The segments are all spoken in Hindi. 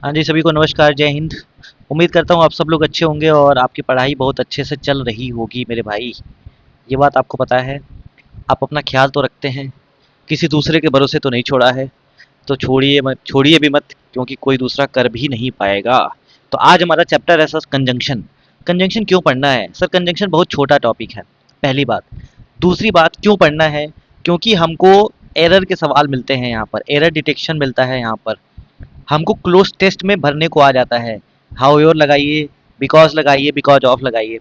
हाँ जी, सभी को नमस्कार, जय हिंद। उम्मीद करता हूँ आप सब लोग अच्छे होंगे और आपकी पढ़ाई बहुत अच्छे से चल रही होगी मेरे भाई। ये बात आपको पता है। आप अपना ख्याल तो रखते हैं, किसी दूसरे के भरोसे तो नहीं छोड़ा है। तो छोड़िए भी मत, क्योंकि कोई दूसरा कर भी नहीं पाएगा। तो आज हमारा चैप्टर है सर कंजंक्शन। कंजंक्शन क्यों पढ़ना है सर? कंजंक्शन बहुत छोटा टॉपिक है, पहली बात। दूसरी बात, क्यों पढ़ना है? क्योंकि हमको एरर के सवाल मिलते हैं यहाँ पर, एरर डिटेक्शन मिलता है यहाँ पर। हमको क्लोज टेस्ट में भरने को आ जाता है। हाउ योर लगाइए, बिकॉज लगाइए, बिकॉज ऑफ लगाइए।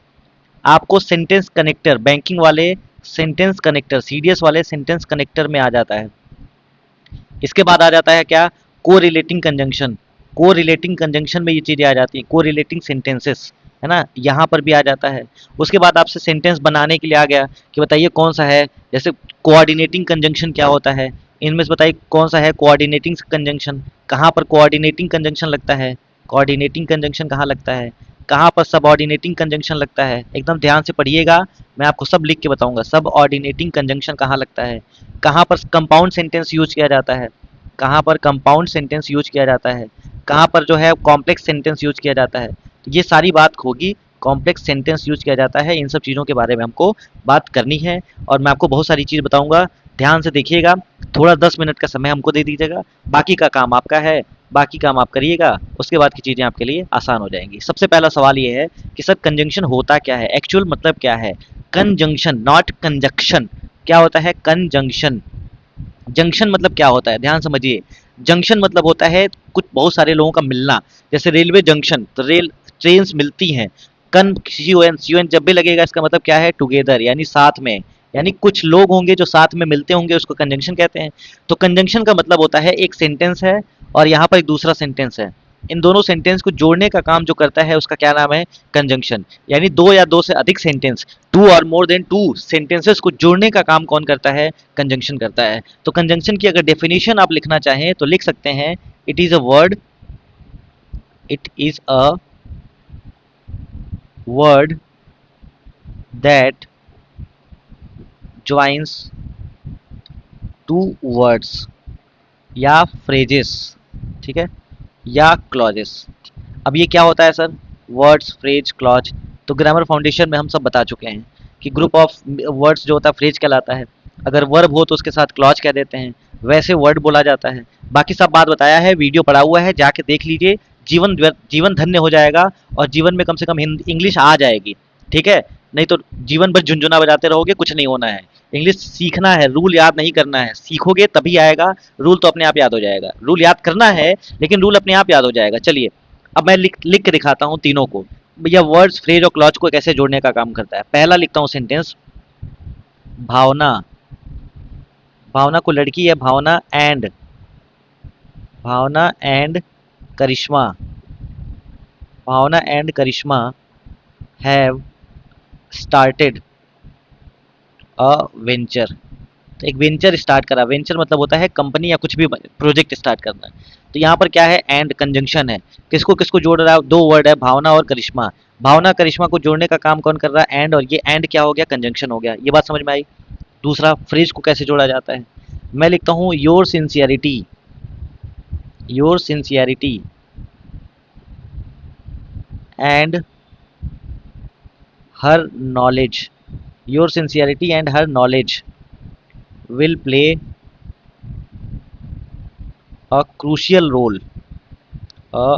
आपको सेंटेंस कनेक्टर, बैंकिंग वाले सेंटेंस कनेक्टर, सीडीएस वाले सेंटेंस कनेक्टर में आ जाता है। इसके बाद आ जाता है क्या? को रिलेटिंग कंजंक्शन। को रिलेटिंग कंजंक्शन में ये चीज़ें आ जाती हैं, को रिलेटिंग सेंटेंसेस, है ना, यहाँ पर भी आ जाता है। उसके बाद आपसे सेंटेंस बनाने के लिए आ गया कि बताइए कौन सा है। जैसे कोऑर्डिनेटिंग कंजंक्शन क्या होता है, इनमें से बताइए कौन सा है कोऑर्डिनेटिंग कंजंक्शन। कहाँ पर कोऑर्डिनेटिंग कंजंक्शन लगता है, कोऑर्डिनेटिंग कंजंक्शन कहाँ लगता है, कहाँ पर सबऑर्डिनेटिंग कंजंक्शन लगता है। एकदम ध्यान से पढ़िएगा, मैं आपको सब लिख के बताऊंगा। सब ऑर्डिनेटिंग कंजंक्शन कहाँ लगता है, कहाँ पर कंपाउंड सेंटेंस यूज किया जाता है, कहाँ पर कंपाउंड सेंटेंस यूज किया जाता है, कहाँ पर जो है कॉम्प्लेक्स सेंटेंस यूज किया जाता है। तो ये सारी बात होगी, कॉम्प्लेक्स सेंटेंस यूज किया जाता है, इन सब चीज़ों के बारे में हमको बात करनी है। और मैं आपको बहुत सारी चीज़ बताऊंगा, ध्यान से देखिएगा। थोड़ा 10 मिनट का समय हमको दे दीजिएगा, बाकी का काम आपका है। बाकी काम आप करिएगा, उसके बाद की चीज़ें आपके लिए आसान हो जाएंगी। सबसे पहला सवाल ये है कि सर कंजंक्शन होता क्या है, एक्चुअल मतलब क्या है। Conjunction, not conjunction. क्या होता है कंजंक्शन? जंक्शन मतलब क्या होता है, ध्यान समझिए। जंक्शन मतलब होता है कुछ बहुत सारे लोगों का मिलना। जैसे रेलवे जंक्शन, तो रेल ट्रेन मिलती हैं। कन सी ओ एन, सी ओ एन जब भी लगेगा इसका मतलब क्या है, टुगेदर, यानी साथ में। यानी कुछ लोग होंगे जो साथ में मिलते होंगे, उसको कंजंक्शन कहते हैं। तो कंजंक्शन का मतलब होता है एक सेंटेंस है और यहाँ पर एक दूसरा सेंटेंस है। इन दोनों सेंटेंस को जोड़ने का काम जो करता है उसका क्या नाम है, कंजंक्शन। यानी दो या दो से अधिक सेंटेंस, टू और मोर देन टू सेंटेंसेस को जोड़ने का काम कौन करता है, कंजंक्शन करता है। तो कंजंक्शन की अगर डेफिनेशन आप लिखना चाहें तो लिख सकते हैं, it is a word, it is a word that joins two words या फ्रेजेस, ठीक है, या क्लॉजेस। अब ये क्या होता है सर, वर्ड्स, फ्रेज, क्लॉज। तो ग्रामर फाउंडेशन में हम सब बता चुके हैं कि ग्रुप ऑफ वर्ड्स जो होता है फ्रेज कहलाता है। अगर वर्ब हो तो उसके साथ क्लॉज कह देते हैं, वैसे वर्ड बोला जाता है। बाकी सब बात बताया है, वीडियो पड़ा हुआ है, जाके देख लीजिए। जीवन धन्य हो जाएगा और जीवन में कम से कम इंग्लिश आ जाएगी, ठीक है। नहीं तो जीवन भर झुंझुना बजाते रहोगे, कुछ नहीं होना है। इंग्लिश सीखना है, रूल याद नहीं करना है। सीखोगे तभी आएगा, रूल तो अपने आप याद हो जाएगा। रूल याद करना है लेकिन रूल अपने आप याद हो जाएगा। चलिए, अब मैं लिख लिख के दिखाता हूँ तीनों को। भैया वर्ड्स, फ्रेज और क्लॉज को कैसे जोड़ने का काम करता है। पहला लिखता हूँ सेंटेंस, भावना। भावना को लड़की है, Bhavna and, Bhavna and Karishma, Bhavna and Karishma have started a venture. तो एक वेंचर स्टार्ट करा। वेंचर मतलब होता है कंपनी या कुछ भी प्रोजेक्ट स्टार्ट करना। तो यहाँ पर क्या है, एंड कंजंक्शन है। किसको किसको जोड़ रहा है, दो वर्ड है, भावना और करिश्मा। भावना करिश्मा को जोड़ने का काम कौन कर रहा है, एंड। और ये एंड क्या हो गया, कंजंक्शन हो गया। ये बात समझ में आई। दूसरा, फ्रेज को कैसे जोड़ा जाता है। मैं लिखता हूँ your sincerity, your sincerity and her knowledge, your sincerity and her knowledge will play a crucial role, a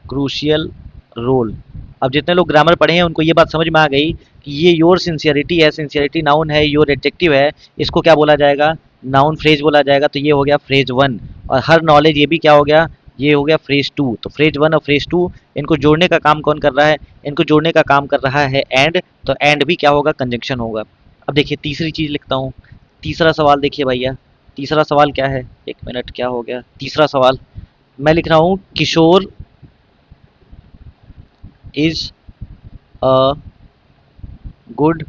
crucial role. अब जितने लोग ग्रामर पढ़े हैं उनको ये बात समझ में आ गई कि ये योर सिंसियरिटी है, सिंसियरिटी नाउन है, योर एडजेक्टिव है, इसको क्या बोला जाएगा, नाउन फ्रेज बोला जाएगा। तो ये हो गया फ्रेज वन। और हर नॉलेज, ये भी क्या हो गया, ये हो गया फ्रेज टू। तो फ्रेज वन और फ्रेज टू, इनको जोड़ने का काम कौन कर रहा है, इनको जोड़ने का काम कर रहा है एंड। तो एंड भी क्या होगा, कंजंक्शन होगा। अब देखिए तीसरी चीज लिखता हूँ। तीसरा सवाल देखिए भैया, तीसरा सवाल क्या है, एक मिनट, क्या हो गया तीसरा सवाल। मैं लिख रहा हूँ किशोर is a good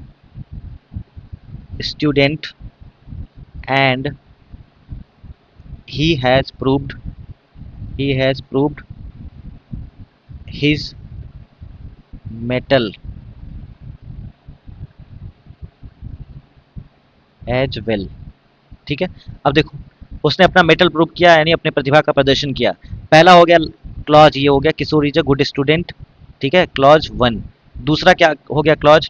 student and he has proved, he has proved his mettle as well, ठीक है। अब देखो, उसने अपना मेटल प्रूव किया, यानी अपने प्रतिभा का प्रदर्शन किया। पहला हो गया क्लॉज ये हो गया Kishore is a good student, ठीक है, क्लॉज 1। दूसरा क्या हो गया clause,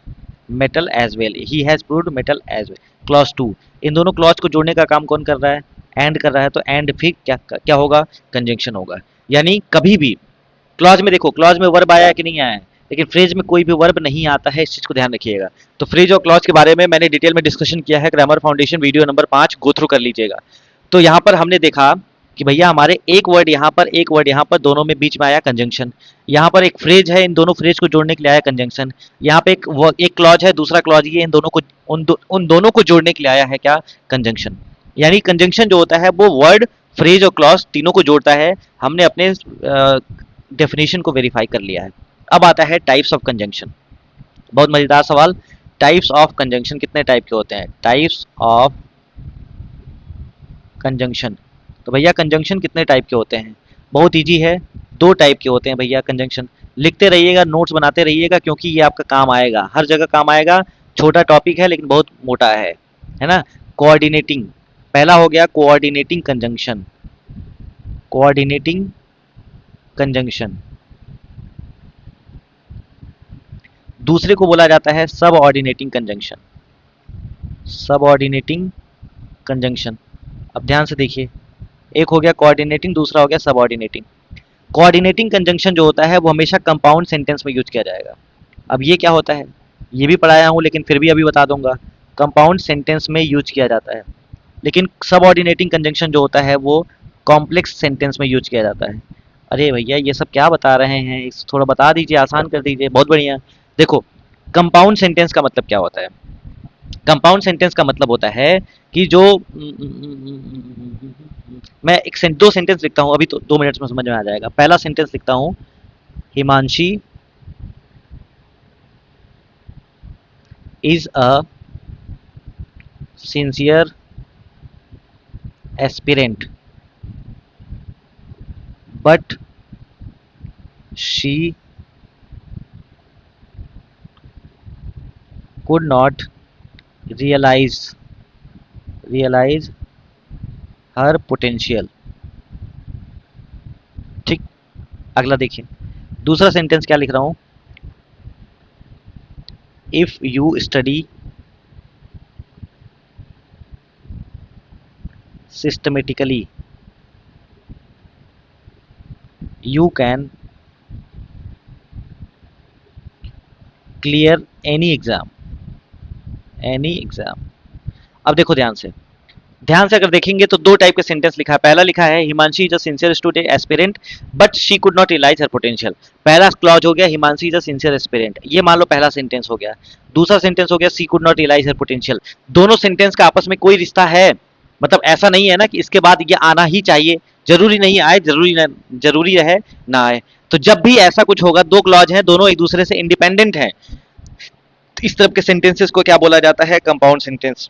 mettle as well, he has proved mettle as well, clause 2। इन दोनों क्लॉज को जोड़ने का काम कौन कर रहा है, एंड कर रहा है, तो एंड फिर क्या क्या होगा, कंजंक्शन होगा। यानी कभी भी क्लॉज में देखो, क्लॉज में वर्ब आया है कि नहीं आया है, लेकिन फ्रेज में कोई भी वर्ब नहीं आता है, इस चीज को ध्यान रखिएगा। तो फ्रेज और क्लॉज के बारे में मैंने डिटेल में डिस्कशन किया है, grammar foundation video number 5 go through कर लीजिएगा। तो यहाँ पर हमने देखा कि भैया हमारे एक वर्ड यहाँ पर, एक वर्ड यहाँ पर, दोनों में बीच में आया कंजंक्शन। यहाँ पर एक फ्रेज है, इन दोनों फ्रेज को जोड़ने के लिए आया कंजंक्शन। यहाँ पे एक क्लॉज है, दूसरा क्लॉज ये, इन दोनों को उन दोनों को जोड़ने के लिए आया है क्या, कंजंक्शन। यानी कंजंक्शन जो होता है वो वर्ड, फ्रेज और क्लॉज तीनों को जोड़ता है। हमने अपने डेफिनेशन को वेरीफाई कर लिया है। अब आता है टाइप्स ऑफ कंजंक्शन। बहुत मजेदार सवाल, टाइप्स ऑफ कंजंक्शन कितने टाइप के होते हैं, टाइप्स ऑफ कंजंक्शन। तो भैया कंजंक्शन कितने टाइप के होते हैं, बहुत इजी है, दो टाइप के होते हैं भैया कंजंक्शन। लिखते रहिएगा, नोट्स बनाते रहिएगा, क्योंकि ये आपका काम आएगा, हर जगह काम आएगा। छोटा टॉपिक है लेकिन बहुत मोटा है ना। कोऑर्डिनेटिंग, पहला हो गया कोऑर्डिनेटिंग कंजंक्शन, कोऑर्डिनेटिंग कंजंक्शन। दूसरे को बोला जाता है सब ऑर्डिनेटिंग कंजंक्शन, सब ऑर्डिनेटिंग कंजंक्शन। अब ध्यान से देखिए, एक हो गया कोऑर्डिनेटिंग, दूसरा हो गया सब ऑर्डिनेटिंग। कोऑर्डिनेटिंग कंजंक्शन जो होता है वो हमेशा कंपाउंड सेंटेंस में यूज किया जाएगा। अब ये क्या होता है, ये भी पढ़ाया हूँ लेकिन फिर भी अभी बता दूंगा, कंपाउंड सेंटेंस में यूज किया जाता है। लेकिन सब ऑर्डिनेटिंग कंजंक्शन जो होता है वो कॉम्प्लेक्स सेंटेंस में यूज किया जाता है। अरे भैया ये सब क्या बता रहे हैं, इस थोड़ा बता दीजिए, आसान कर दीजिए। बहुत बढ़िया। देखो, कंपाउंड सेंटेंस का मतलब क्या होता है, कंपाउंड सेंटेंस का मतलब होता है कि जो मैं एक दो सेंटेंस लिखता हूँ, अभी तो 2 मिनट्स में समझ में आ जाएगा। पहला सेंटेंस लिखता हूँ, Himanshi is a sincere aspirant but she could not realize realize her potential। ठीक, अगला देखिए, दूसरा सेंटेंस क्या लिख रहा हूं, if you study systematically you can clear any exam, any exam. अब देखो ध्यान से, ध्यान से अगर देखेंगे तो दो टाइप के सेंटेंस लिखा है। पहला लिखा है Himanshi is a sincere student aspirant but she could not realise her potential. पहला क्लॉज हो गया Himanshi is a sincere aspirant, ये मान लो पहला सेंटेंस हो गया। दूसरा सेंटेंस हो गया she could not realise her potential. दोनों सेंटेंस का आपस में कोई रिश्ता है, मतलब ऐसा नहीं है ना कि इसके बाद ये आना ही चाहिए, जरूरी नहीं आए, जरूरी रहे ना आए। तो जब भी ऐसा कुछ होगा, दो क्लॉज हैं, दोनों एक दूसरे से इंडिपेंडेंट हैं, इस तरह के सेंटेंसेस को क्या बोला जाता है, कंपाउंड सेंटेंस।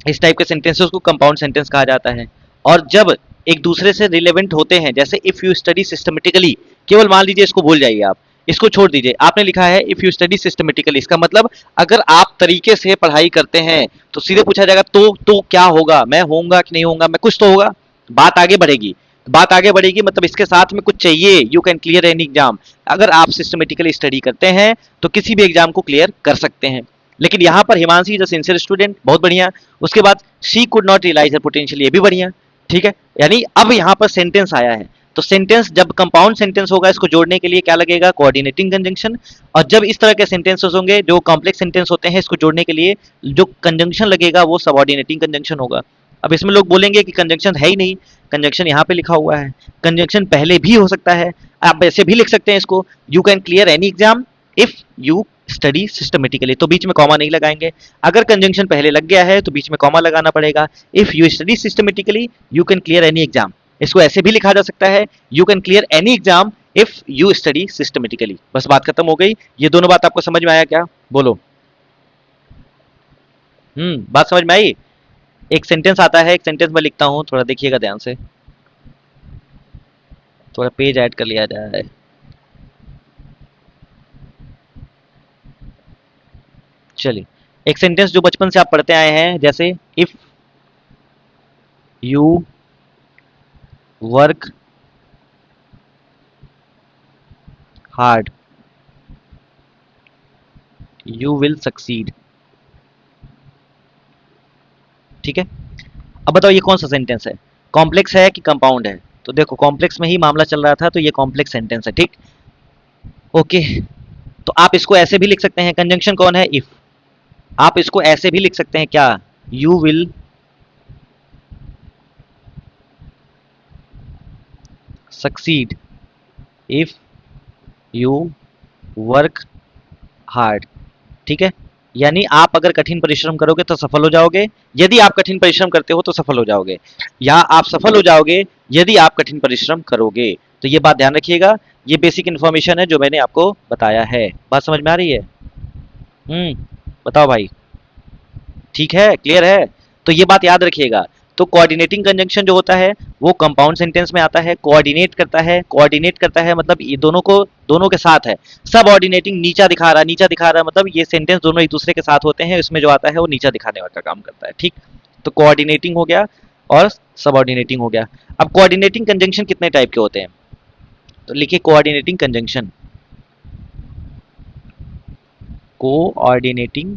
इस टाइप के सेंटेंसेस को कंपाउंड सेंटेंस कहा जाता है। और जब एक दूसरे से रिलेवेंट होते हैं, जैसे इफ यू स्टडी सिस्टमेटिकली, केवल मान लीजिए, इसको भूल जाइए आप, इसको छोड़ दीजिए, आपने लिखा है इफ यू स्टडी सिस्टमेटिकली, इसका मतलब अगर आप तरीके से पढ़ाई करते हैं तो सीधे पूछा जाएगा तो क्या होगा, मैं होऊंगा कि नहीं होऊंगा, मैं कुछ तो होगा, बात आगे बढ़ेगी। बात आगे बढ़ेगी मतलब इसके साथ में कुछ चाहिए, you can clear any exam. अगर आप सिस्टमेटिकली स्टडी करते हैं तो किसी भी एग्जाम को क्लियर कर सकते हैं। लेकिन यहाँ पर Himanshi is a sincere student, बहुत बढ़िया। उसके बाद she could not realise her potential, ये भी बढ़िया। ठीक है, यानी अब यहाँ पर सेंटेंस आया है, तो सेंटेंस जब कंपाउंड सेंटेंस होगा, इसको जोड़ने के लिए क्या लगेगा, कोऑर्डिनेटिंग कंजंक्शन। और जब इस तरह के सेंटेंसेस होंगे जो कॉम्प्लेक्स सेंटेंस होते हैं, इसको जोड़ने के लिए जो कंजंक्शन लगेगा वो सबऑर्डिनेटिंग कंजंक्शन होगा। अब इसमें लोग बोलेंगे कि कंजंक्शन है ही नहीं, कंजंक्शन यहाँ पे लिखा हुआ है, कंजंक्शन पहले भी हो सकता है, आप ऐसे भी लिख सकते हैं इसको, you can clear any exam if you study systematically, तो बीच में कॉमा नहीं लगाएंगे। अगर कंजंक्शन पहले लग गया है तो बीच में कॉमा लगाना पड़ेगा। If you study systematically you can clear any exam, इसको ऐसे भी लिखा जा सकता है, you can clear any exam if you study systematically. बस बात खत्म हो गई। ये दोनों बात आपको समझ में आया क्या, बोलो। बात समझ में आई। एक सेंटेंस आता है, एक सेंटेंस में लिखता हूं, थोड़ा देखिएगा ध्यान से, थोड़ा पेज ऐड कर लिया जाए। चलिए, एक सेंटेंस जो बचपन से आप पढ़ते आए हैं, जैसे if you work hard, you will succeed. ठीक है, अब बताओ ये कौन सा सेंटेंस है, कॉम्प्लेक्स है कि कंपाउंड है? तो देखो कॉम्प्लेक्स में ही मामला चल रहा था, तो ये कॉम्प्लेक्स सेंटेंस है। ठीक, ओके। तो आप इसको ऐसे भी लिख सकते हैं, कंजंक्शन कौन है, इफ। आप इसको ऐसे भी लिख सकते हैं क्या, you will succeed if you work hard. ठीक है, यानी आप अगर कठिन परिश्रम करोगे तो सफल हो जाओगे, यदि आप कठिन परिश्रम करते हो तो सफल हो जाओगे, या आप सफल हो जाओगे यदि आप कठिन परिश्रम करोगे। तो ये बात ध्यान रखिएगा, ये बेसिक इन्फॉर्मेशन है जो मैंने आपको बताया है। बात समझ में आ रही है? बताओ भाई, ठीक है, क्लियर है? तो ये बात याद रखिएगा। तो कोऑर्डिनेटिंग कंजंक्शन जो होता है वो कंपाउंड सेंटेंस में आता है, कोऑर्डिनेट करता है। कोऑर्डिनेट करता है मतलब ये दोनों को, दोनों के साथ है। सब ऑर्डिनेटिंग, नीचा दिखा रहा, नीचा दिखा रहा मतलब ये सेंटेंस दोनों एक दूसरे के साथ होते हैं, इसमें जो आता है वो नीचा दिखाने वाला काम करता है। ठीक, तो कोऑर्डिनेटिंग हो गया और सब ऑर्डिनेटिंग हो गया। अब कोऑर्डिनेटिंग कंजंक्शन कितने टाइप के होते हैं, तो लिखिए coordinating conjunction, coordinating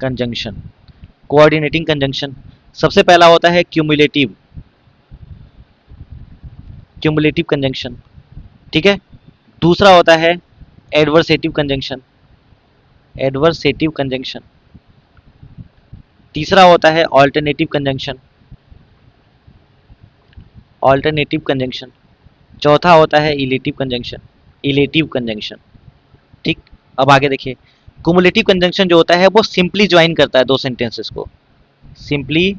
conjunction. Coordinating conjunction सबसे पहला होता है क्यूमुलेटिव, क्यूमुलेटिव कंजंक्शन। ठीक है, दूसरा होता है एडवर्सेटिव कंजंक्शन, एडवर्सेटिव कंजंक्शन। तीसरा होता है ऑल्टरनेटिव कंजंक्शन, ऑल्टरनेटिव कंजंक्शन। चौथा होता है इलेटिव कंजंक्शन, इलेटिव कंजंक्शन। ठीक, अब आगे देखिए, कुमुलेटिव कंजंक्शन जो होता है वो सिंपली ज्वाइन करता है दो सेंटेंसेस को, सिंपली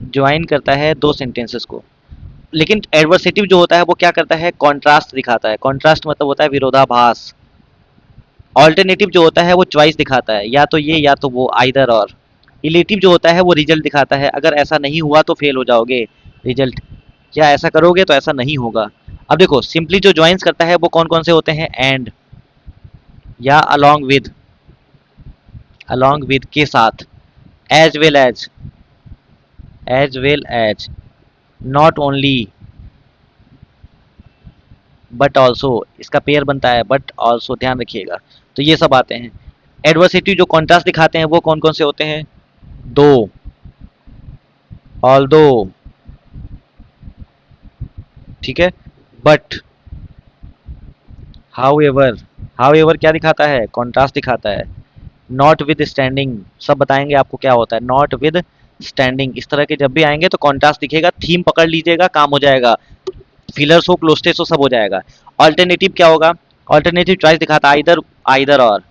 ज्वाइन करता है दो सेंटेंसेस को। लेकिन एडवर्सेटिव जो होता है वो क्या करता है, कॉन्ट्रास्ट दिखाता है। कॉन्ट्रास्ट मतलब होता है विरोधाभास। ऑल्टरनेटिव जो होता है वो चॉइस दिखाता है, या तो ये या तो वो, आइदर और। इलेटिव जो होता है वो रिजल्ट दिखाता है, अगर ऐसा नहीं हुआ तो फेल हो जाओगे, रिजल्ट, या ऐसा करोगे तो ऐसा नहीं होगा। अब देखो सिंपली जो ज्वाइंस करता है वो कौन कौन से होते हैं, एंड, या अलोंग विद के साथ, as well as, as well as, not only, but also, इसका पेयर बनता है बट ऑल्सो, ध्यान रखिएगा। तो ये सब आते हैं। एडवर्सिटी जो कॉन्ट्रास्ट दिखाते हैं वो कौन कौन से होते हैं, दो, ऑल्दो, ठीक है, बट, हाउएवर। हाउएवर क्या दिखाता है, कॉन्ट्रास्ट दिखाता है। नॉट विद स्टैंडिंग, सब बताएंगे आपको क्या होता है नॉट विद स्टैंडिंग। इस तरह के जब भी आएंगे तो कॉन्ट्रास्ट दिखेगा, थीम पकड़ लीजिएगा, काम हो जाएगा, फिलर्स हो, क्लोस्टेस हो, सब हो जाएगा। ऑल्टरनेटिव क्या होगा, ऑल्टरनेटिव चॉइस दिखाता है, आइदर, आइदर और,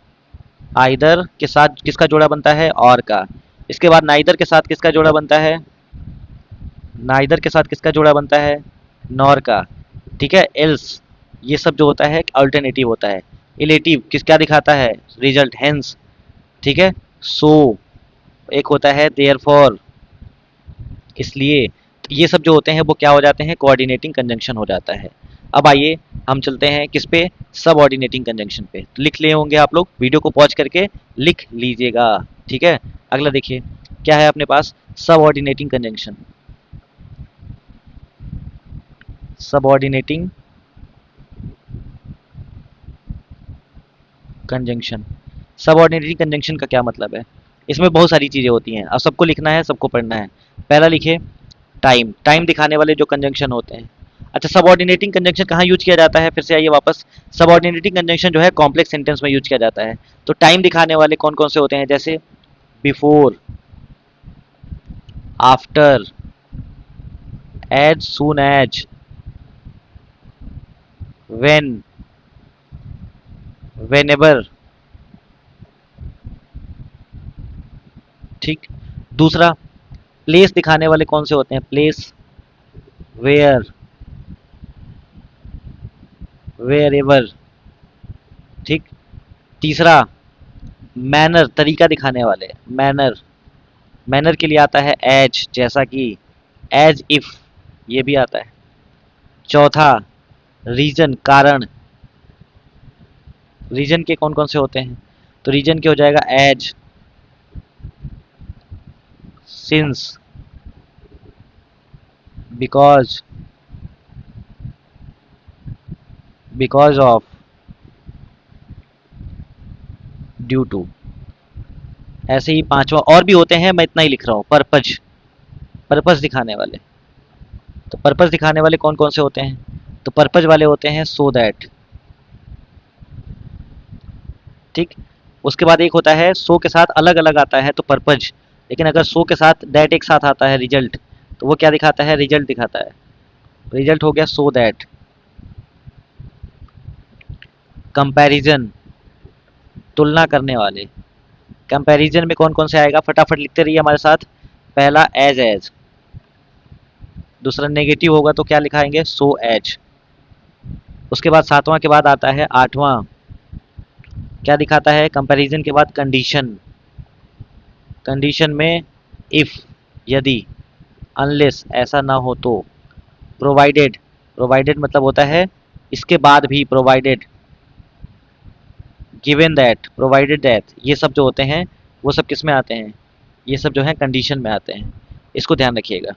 आइदर के साथ किसका जोड़ा बनता है, और का। इसके बाद नाइदर के साथ किसका जोड़ा बनता है, नाइदर के साथ किसका जोड़ा बनता है, नॉर का। ठीक है, एल्स, ये सब जो होता है अल्टरनेटिव होता है। इलेटिव किस क्या दिखाता है, रिजल्ट, हेंस। ठीक है, सो, एक होता है देयरफॉर, इसलिए। तो ये सब जो होते हैं वो क्या हो जाते हैं, कोऑर्डिनेटिंग कंजंक्शन हो जाता है। अब आइए हम चलते हैं किस पे, सब ऑर्डिनेटिंग कंजंक्शन पे। तो लिख लिए होंगे आप लोग, वीडियो को पॉज करके लिख लीजिएगा। ठीक है, अगला देखिए क्या है अपने पास, सब ऑर्डिनेटिंग कंजंक्शन, सब ऑर्डिनेटिंग कंजंक्शन। सब ऑर्डिनेटिंग कंजंक्शन का क्या मतलब है, इसमें बहुत सारी चीज़ें होती हैं, अब सबको लिखना है, सबको पढ़ना है। पहला लिखिए टाइम, टाइम दिखाने वाले जो कंजंक्शन होते हैं। अच्छा, सबऑर्डिनेटिंग कंजंक्शन कहाँ यूज किया जाता है, फिर से आइए वापस। सबऑर्डिनेटिंग कंजंक्शन जो है कॉम्प्लेक्स सेंटेंस में यूज किया जाता है। तो टाइम दिखाने वाले कौन कौन से होते हैं, जैसे before, after, as soon as, when, whenever. ठीक, दूसरा प्लेस दिखाने वाले कौन से होते हैं, प्लेस, वेयर, वेयर एवर। ठीक, तीसरा मैनर, तरीका दिखाने वाले, मैनर, मैनर के लिए आता है एज, जैसा कि, एज इफ, ये भी आता है। चौथा रीजन, कारण, रीजन के कौन कौन से होते हैं, तो रीजन के हो जाएगा as, since, because because of, due to. ऐसे ही पांचवा और भी होते हैं, मैं इतना ही लिख रहा हूँ। पर्पज, पर्पस दिखाने वाले। तो पर्पस दिखाने वाले कौन कौन से होते हैं? तो पर्पज वाले होते हैं सो दैट, ठीक। उसके बाद एक होता है सो के साथ अलग अलग आता है तो पर्पज, लेकिन अगर सो के साथ दैट एक साथ आता है रिजल्ट, तो वो क्या दिखाता है? रिजल्ट दिखाता है। रिजल्ट हो गया सो दैट। कंपैरिजन, तुलना करने वाले। कंपैरिजन में कौन कौन से आएगा? फटाफट लिखते रहिए हमारे साथ। पहला एज एज, दूसरा नेगेटिव होगा तो क्या लिखाएंगे? So as. उसके बाद सातवां के बाद आता है आठवां, क्या दिखाता है? कंपैरिजन के बाद कंडीशन। कंडीशन में इफ, यदि, अनलेस ऐसा ना हो तो, प्रोवाइडेड। प्रोवाइडेड मतलब होता है इसके बाद भी, provided, given that, provided that, ये सब जो होते हैं वो सब किस में आते हैं? ये सब जो है कंडीशन में आते हैं। इसको ध्यान रखिएगा,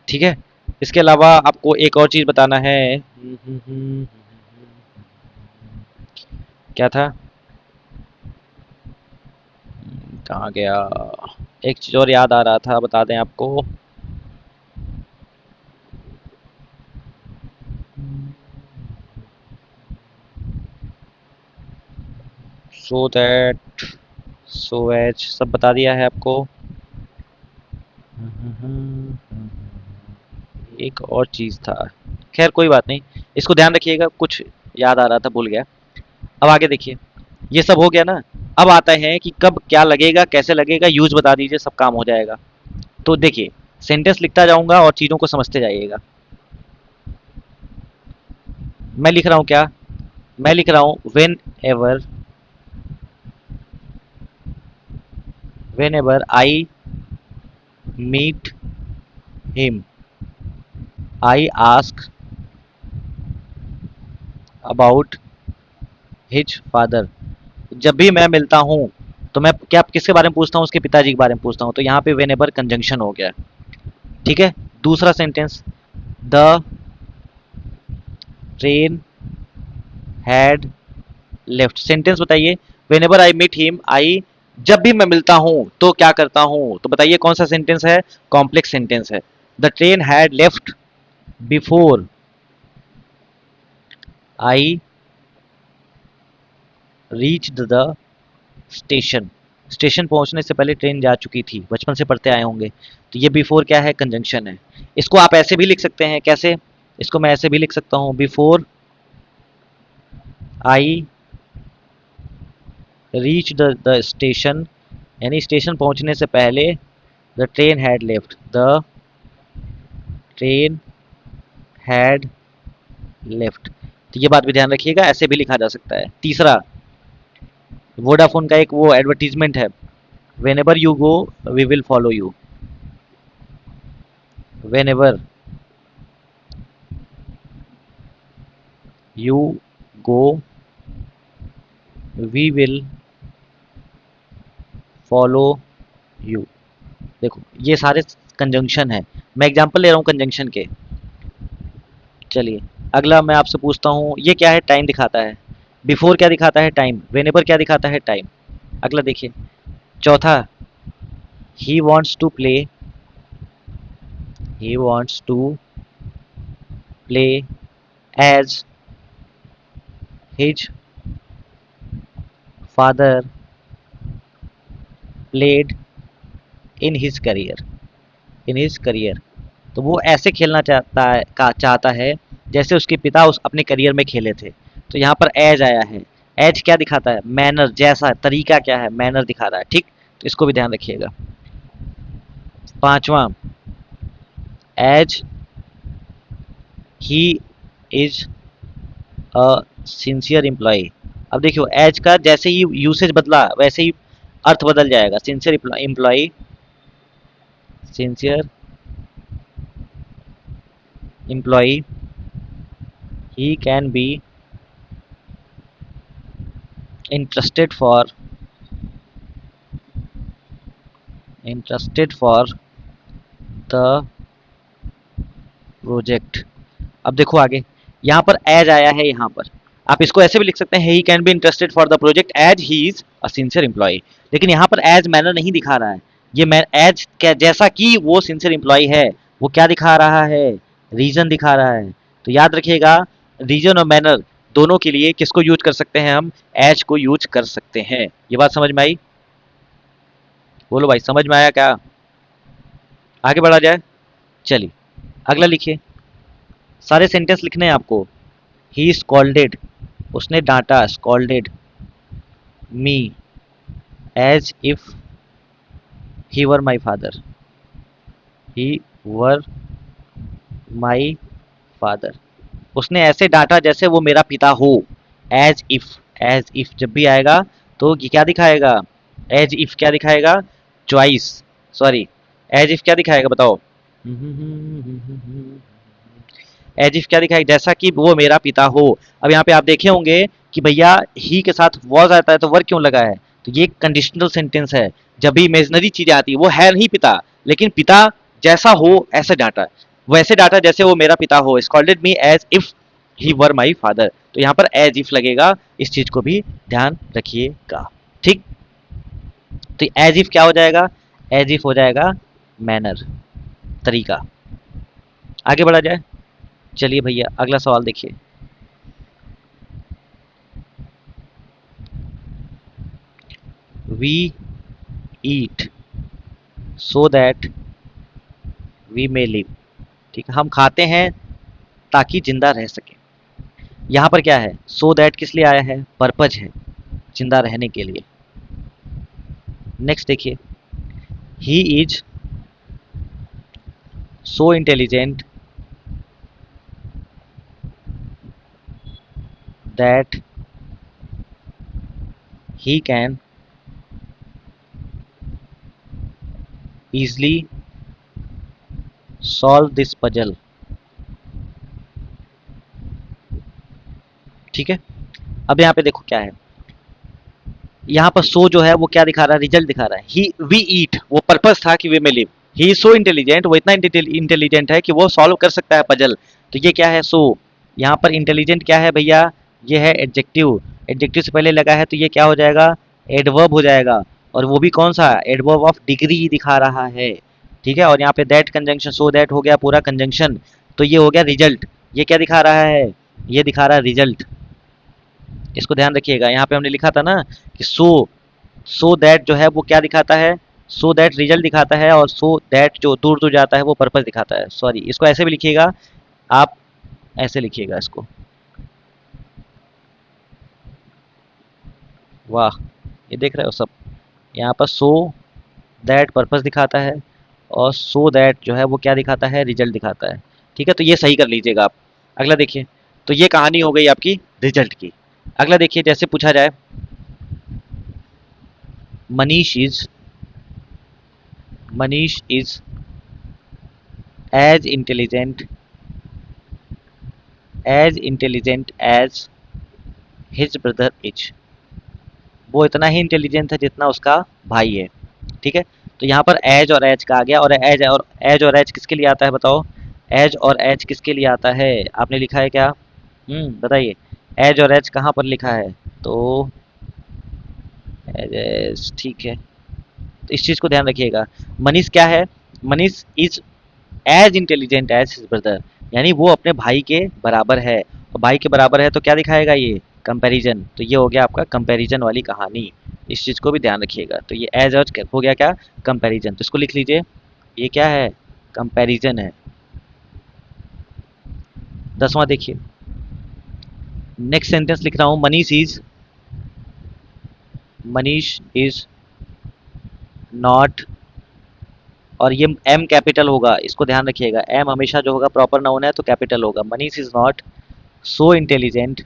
ठीक है। इसके अलावा आपको एक और चीज़ बताना है। क्या था? कहाँ गया? एक चीज़ और याद आ रहा था, बता दें आपको। सो दैट, सो एच, सब बता दिया है आपको। एक और चीज़ था, खैर कोई बात नहीं, इसको ध्यान रखिएगा। कुछ याद आ रहा था, भूल गया। अब आगे देखिए, ये सब हो गया ना। अब आता है कि कब क्या लगेगा, कैसे लगेगा, यूज बता दीजिए, सब काम हो जाएगा। तो देखिए, सेंटेंस लिखता जाऊंगा और चीज़ों को समझते जाइएगा। मैं लिख रहा हूँ क्या? मैं लिख रहा हूँ whenever I meet him, I ask about his father. जब भी मैं मिलता हूँ तो मैं क्या किसके बारे में पूछता हूँ? उसके पिताजी के बारे में पूछता हूँ। तो यहाँ पे वेन एवर कंजंक्शन हो गया, ठीक है। दूसरा sentence, the train had left. Sentence बताइए। Whenever I meet him, I, जब भी मैं मिलता हूं तो क्या करता हूं? तो बताइए कौन सा सेंटेंस है? कॉम्प्लेक्स सेंटेंस है। The train had left before I reached the station. Station पहुंचने से पहले ट्रेन जा चुकी थी, बचपन से पढ़ते आए होंगे। तो ये बिफोर क्या है? कंजंक्शन है। इसको आप ऐसे भी लिख सकते हैं, कैसे? इसको मैं ऐसे भी लिख सकता हूं, before I reach the station, यानी स्टेशन पहुंचने से पहले the train had left, the train had left. तो ये बात भी ध्यान रखिएगा, ऐसे भी लिखा जा सकता है। तीसरा, वोडाफोन का एक वो एडवर्टीजमेंट है, whenever you go we will follow you. Whenever you go we will follow you. देखो ये सारे कंजंक्शन है, मैं एग्जांपल ले रहा हूँ कंजंक्शन के। चलिए, अगला मैं आपसे पूछता हूँ, ये क्या है? टाइम दिखाता है। बिफोर क्या दिखाता है? टाइम। वेन एवर क्या दिखाता है? टाइम। अगला देखिए, चौथा, he wants to play, he wants to play as his father played in his career, in his career। तो वो ऐसे खेलना चाहता है जैसे उसके पिता उस अपने करियर में खेले थे। तो यहाँ पर एज आया है। एज क्या दिखाता है? मैनर, जैसा, तरीका क्या है? मैनर दिखा रहा है, ठीक। तो इसको भी ध्यान रखिएगा। पांचवा, as he is a sincere employee. अब देखियो, एज का जैसे ही यूसेज बदला वैसे ही अर्थ बदल जाएगा। Sincere employee, sincere employee, he can be interested for, interested for the project. अब देखो आगे, यहाँ पर एज आया है, यहाँ पर आप इसको ऐसे भी लिख सकते हैं, he can be interested for the project as he is a sincere employee. लेकिन यहाँ पर एज मैनर नहीं दिखा रहा है, ये मैं एज क्या, जैसा कि वो सिंसियर एम्प्लॉय है, वो क्या दिखा रहा है, रीजन दिखा रहा है। तो याद रखिएगा, रीजन और मैनर दोनों के लिए किसको यूज कर सकते हैं हम, एज को यूज कर सकते हैं। ये बात समझ में आई? बोलो भाई, समझ में आया क्या? आगे बढ़ा जाए, चलिए अगला लिखिए। सारे सेंटेंस लिखने हैं आपको। ही स्कॉल्डेड, उसने डांटा, scolded me as if he were my father, he were my father. उसने ऐसे डांटा जैसे वो मेरा पिता हो। एज इफ, एज इफ जब भी आएगा तो ये क्या दिखाएगा, एज इफ क्या दिखाएगा, चॉइस, सॉरी, एज इफ क्या दिखाएगा बताओ, एज इफ क्या दिखाएगा, जैसा कि वो मेरा पिता हो। अब यहाँ पे आप देखे होंगे कि भैया ही के साथ वॉज आता है तो वर क्यों लगा है, तो ये कंडीशनल सेंटेंस है। जब भी इमेजिनरी चीज आती है, वो है नहीं पिता, लेकिन पिता जैसा हो ऐसे डांटा, वैसे डांटा जैसे वो मेरा पिता हो। Scolded me as if he were my father, तो यहाँ पर एज इफ लगेगा, इस चीज को भी ध्यान रखिएगा। ठीक, तो एज इफ क्या हो जाएगा, एज इफ हो जाएगा मैनर, तरीका। आगे बढ़ा जाए, चलिए भैया अगला सवाल देखिए। We eat so that we may live. ठीक है, हम खाते हैं ताकि जिंदा रह सके। यहाँ पर क्या है, सो दैट किस लिए आया है, पर्पज है, जिंदा रहने के लिए। नेक्स्ट देखिए, he is so intelligent that he can easily solve this puzzle। ठीक है, अब यहाँ पे देखो क्या है, यहाँ पर सो जो है वो क्या दिखा रहा है, रिजल्ट दिखा रहा है। ही वी ईट, वो पर्पस था कि वे में लिव। ही सो इंटेलिजेंट, वो इतना इंटेलिजेंट है कि वो सॉल्व कर सकता है पजल। तो ये क्या है, सो। यहाँ पर इंटेलिजेंट क्या है भैया, ये है एडजेक्टिव, एडजेक्टिव से पहले लगा है तो ये क्या हो जाएगा, एडवर्ब हो जाएगा। और वो भी कौन सा, एडवर्ब ऑफ डिग्री दिखा रहा है। ठीक है, और यहाँ पे दैट कंजंक्शन, सो दैट हो गया पूरा कंजंक्शन, तो ये हो गया रिजल्ट। ये क्या दिखा रहा है, ये दिखा रहा है रिजल्ट। इसको ध्यान रखिएगा, यहाँ पे हमने लिखा था ना कि सो दैट जो है वो क्या दिखाता है, सो दैट रिजल्ट दिखाता है, और सो दैट जो दूर दूर जाता है वो पर्पस दिखाता है। सॉरी, इसको ऐसे भी लिखिएगा आप, ऐसे लिखिएगा इसको। वाह, ये देख रहे हो सब, यहाँ पर सो दैट पर्पस दिखाता है, और सो दैट जो है वो क्या दिखाता है, रिजल्ट दिखाता है। ठीक है, तो ये सही कर लीजिएगा आप। अगला देखिए, तो ये कहानी हो गई आपकी रिजल्ट की। अगला देखिए, जैसे पूछा जाए, Manish is Manish is as intelligent as his brother is. वो इतना ही इंटेलिजेंट है जितना उसका भाई है। ठीक है, तो यहाँ पर एज और एज का आ गया, और एज किसके लिए आता है बताओ, एज और एज किसके लिए आता है, आपने लिखा है क्या, बताइए, एज और एज कहाँ पर लिखा है, तो एज, ठीक है, तो इस चीज को ध्यान रखिएगा। मनीष क्या है, Manish is as intelligent as his brother, यानी वो अपने भाई के बराबर है। और भाई के बराबर है तो क्या दिखाएगा, ये कंपैरिजन। तो ये हो गया आपका कंपैरिजन वाली कहानी, इस चीज को भी ध्यान रखिएगा। तो ये एज और हो गया क्या, कंपैरिजन। तो इसको लिख लीजिए, ये क्या है, कंपैरिजन है। 10वां देखिए, नेक्स्ट सेंटेंस लिख रहा हूं, मनीष इज नॉट, और ये एम कैपिटल होगा, इसको ध्यान रखिएगा। एम हमेशा जो होगा प्रॉपर नाउन है तो कैपिटल होगा। Manish is not so intelligent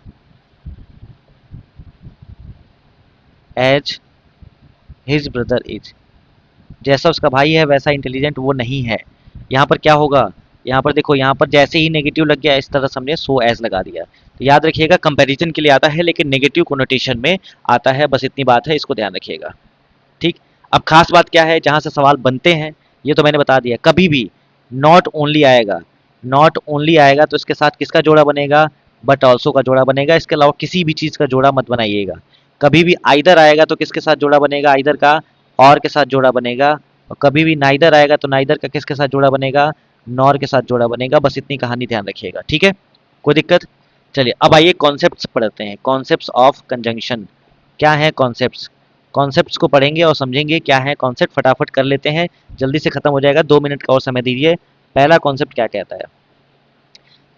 as his brother is. जैसा उसका भाई है वैसा इंटेलिजेंट वो नहीं है। यहाँ पर क्या होगा, यहाँ पर देखो, यहाँ पर जैसे ही नेगेटिव लग गया, इस तरह समझे, सो एज लगा दिया। तो याद रखिएगा, कंपैरिजन के लिए आता है लेकिन नेगेटिव कोनोटेशन में आता है, बस इतनी बात है, इसको ध्यान रखिएगा। ठीक, अब खास बात क्या है, जहां से सवाल बनते हैं ये तो मैंने बता दिया। कभी भी नॉट ओनली आएगा, नॉट ओनली आएगा तो इसके साथ किसका जोड़ा बनेगा, बट ऑल्सो का जोड़ा बनेगा। इसके अलावा किसी भी चीज़ का जोड़ा मत बनाइएगा। कभी भी आइदर आएगा तो किसके साथ जोड़ा बनेगा, आइदर का और के साथ जोड़ा बनेगा। और कभी भी नाइदर आएगा तो नाइदर का किसके साथ जोड़ा बनेगा, नॉर के साथ जोड़ा बनेगा। बस इतनी कहानी ध्यान रखिएगा, ठीक है, कोई दिक्कत। चलिए अब आइए कॉन्सेप्ट्स पढ़ते हैं, कॉन्सेप्ट्स ऑफ कंजंक्शन। क्या है कॉन्सेप्ट्स, कॉन्सेप्ट्स को पढ़ेंगे और समझेंगे क्या है कॉन्सेप्ट। फटाफट कर लेते हैं, जल्दी से खत्म हो जाएगा, 2 मिनट का और समय दीजिए। पहला कॉन्सेप्ट क्या कहता है,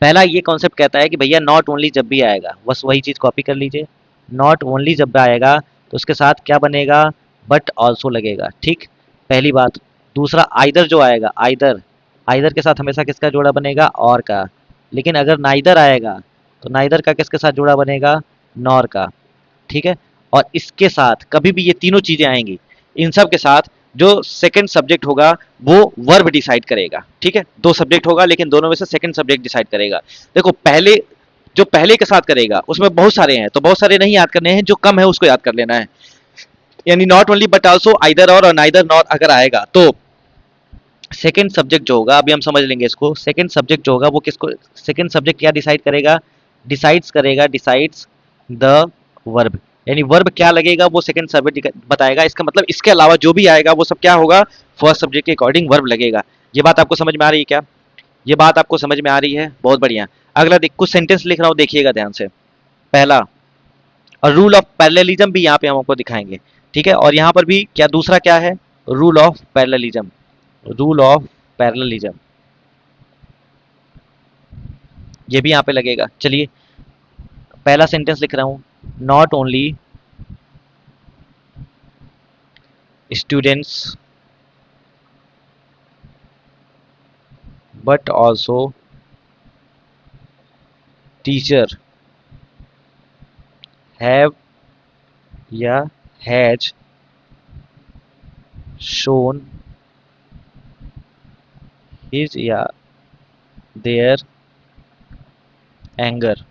पहला ये कॉन्सेप्ट कहता है कि भैया नॉट ओनली जब भी आएगा, बस वही चीज़ कॉपी कर लीजिए। नॉट ओनली जब भी आएगा तो उसके साथ क्या बनेगा, बट ऑल्सो लगेगा, ठीक, पहली बात। दूसरा आइदर जो आएगा, आइदर, आइदर के साथ हमेशा किसका जोड़ा बनेगा, और का। लेकिन अगर नाइदर आएगा तो नाइदर का किसके साथ जोड़ा बनेगा, नॉर का, ठीक है। और इसके साथ कभी भी ये तीनों चीजें आएंगी, इन सब के साथ जो सेकंड सब्जेक्ट होगा वो वर्ब डिसाइड करेगा, ठीक है। दो सब्जेक्ट होगा लेकिन दोनों में से सेकंड सब्जेक्ट डिसाइड करेगा। देखो पहले, जो पहले के साथ करेगा उसमें बहुत सारे हैं, तो बहुत सारे नहीं याद करने हैं, जो कम है उसको याद कर लेना है। यानी not only but also either और नाइदर नॉर अगर आएगा तो सेकंड सब्जेक्ट जो होगा, अभी हम समझ लेंगे इसको, सेकंड सब्जेक्ट जो होगा वो किसको, सेकंड सब्जेक्ट क्या डिसाइड करेगा, डिसाइड्स करेगा, डिसाइड्स द वर्ब। यानी वर्ब क्या लगेगा वो सेकंड सब्जेक्ट बताएगा। इसका मतलब इसके अलावा जो भी आएगा वो सब क्या होगा, फर्स्ट सब्जेक्ट के अकॉर्डिंग वर्ब लगेगा। ये बात आपको समझ में आ रही है क्या, ये बात आपको समझ में आ रही है, बहुत बढ़िया। अगला देख, कुछ सेंटेंस लिख रहा हूँ, देखिएगा ध्यान से। पहला, और रूल ऑफ पैरेललिज्म भी यहाँ पे हम आपको दिखाएंगे, ठीक है। और यहाँ पर भी क्या, दूसरा क्या है, rule of parallelism, rule of parallelism, ये भी यहाँ पे लगेगा। चलिए पहला सेंटेंस लिख रहा हूँ, not only students but also teacher have या हैज शोन हिज या देयर एंगर।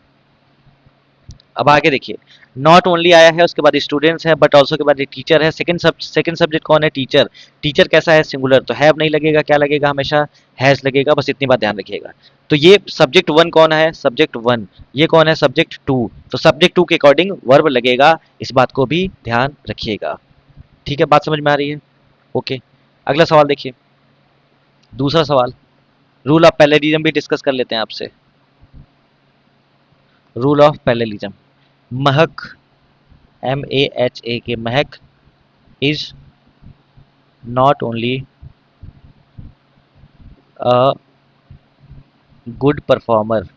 अब आगे देखिए, नॉट ओनली आया है, उसके बाद स्टूडेंट्स है, बट ऑल्सो के बाद टीचर है। सेकंड सब्जेक्ट कौन है, टीचर। टीचर कैसा है, सिंगुलर, तो हैव नहीं लगेगा, क्या लगेगा, हमेशा हैज लगेगा। बस इतनी बात ध्यान रखिएगा। तो ये सब्जेक्ट वन कौन है, सब्जेक्ट वन। ये कौन है, सब्जेक्ट टू। तो सब्जेक्ट टू के अकॉर्डिंग वर्ब लगेगा, इस बात को भी ध्यान रखिएगा, ठीक है। बात समझ में आ रही है, ओके। अगला सवाल देखिए, दूसरा सवाल, रूल ऑफ पैरेललिज्म भी डिस्कस कर लेते हैं आपसे। Rule of parallelism, Mahak, MAHA के Mahak is not only a good performer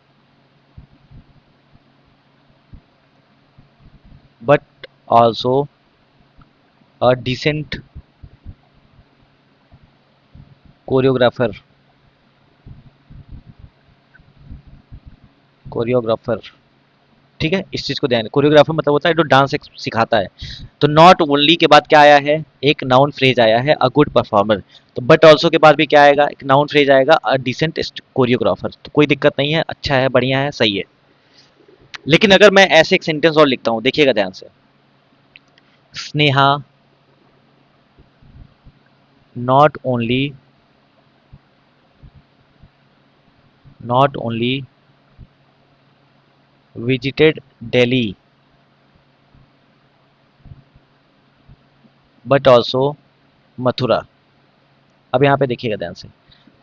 but also a decent choreographer, choreographer, ठीक है। इस चीज को ध्यान, कोरियोग्राफर मतलब होता है जो डांस सिखाता है। तो नॉट ओनली के बाद क्या आया है, एक नाउन फ्रेज आया है, अ गुड परफॉर्मर। तो बट ऑल्सो के बाद भी क्या आएगा, एक नाउन फ्रेज आएगा, अ डिसेंट कोरियोग्राफर। तो कोई दिक्कत नहीं है, अच्छा है, बढ़िया है, सही है। लेकिन अगर मैं ऐसे एक सेंटेंस और लिखता हूं, देखिएगा ध्यान से, Sneha not only, not only visited Delhi but also Mathura. अब यहाँ पे देखिएगा ध्यान से,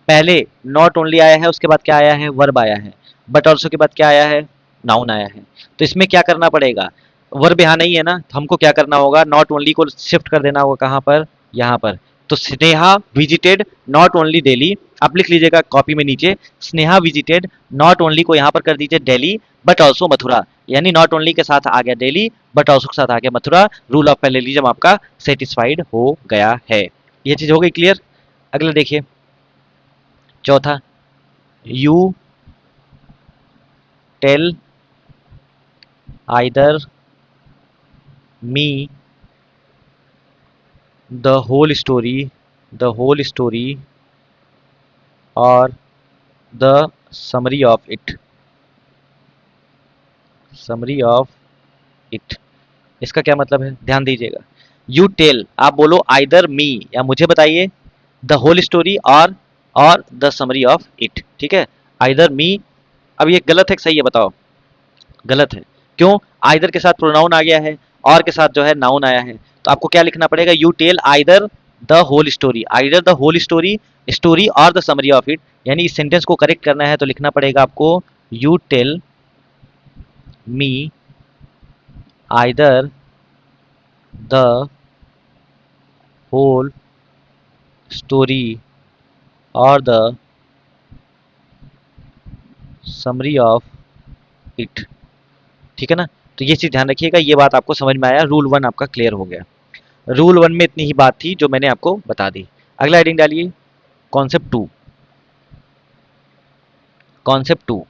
पहले नॉट ओनली आया है, उसके बाद क्या आया है, वर्ब आया है। बट ऑल्सो के बाद क्या आया है, नाउन आया है। तो इसमें क्या करना पड़ेगा, वर्ब यहाँ नहीं है ना, तो हमको क्या करना होगा, नॉट ओनली को शिफ्ट कर देना होगा, कहाँ पर, यहाँ पर। तो Sneha visited not only Delhi, आप लिख लीजिएगा कॉपी में नीचे, स्नेहा विजिटेड नॉट ओनली को यहाँ पर कर दीजिए दिल्ली बट ऑल्सो मथुरा। यानी नॉट ओनली के साथ आ गया दिल्ली, बट ऑल्सो के साथ आ गया मथुरा। रूल ऑफ पैरेललिज्म आपका सेटिस्फाइड हो गया है। ये चीज हो गई क्लियर। अगला देखिए, चौथा, you tell either me the whole story, the whole story और the summary of it, summary of it. इसका क्या मतलब है, ध्यान दीजिएगा। यू टेल, आप बोलो आइदर मी, या मुझे बताइए, द होल स्टोरी और द समरी ऑफ इट, ठीक है। Either me. अब ये गलत है कि सही है बताओ? गलत है। क्यों? आइदर के साथ प्रोनाउन आ गया है, और के साथ जो है नाउन आया है। तो आपको क्या लिखना पड़ेगा? You tell either the whole story, either the whole story, story और द समरी ऑफ इट। यानी इस सेंटेंस को करेक्ट करना है तो लिखना पड़ेगा आपको you tell me either the whole story और द समरी ऑफ इट। ठीक है ना? तो ये चीज ध्यान रखिएगा। ये बात आपको समझ में आया? रूल 1 आपका क्लियर हो गया। रूल 1 में इतनी ही बात थी जो मैंने आपको बता दी। अगला हेडिंग डालिए, कॉन्सेप्ट 2। कॉन्सेप्ट 2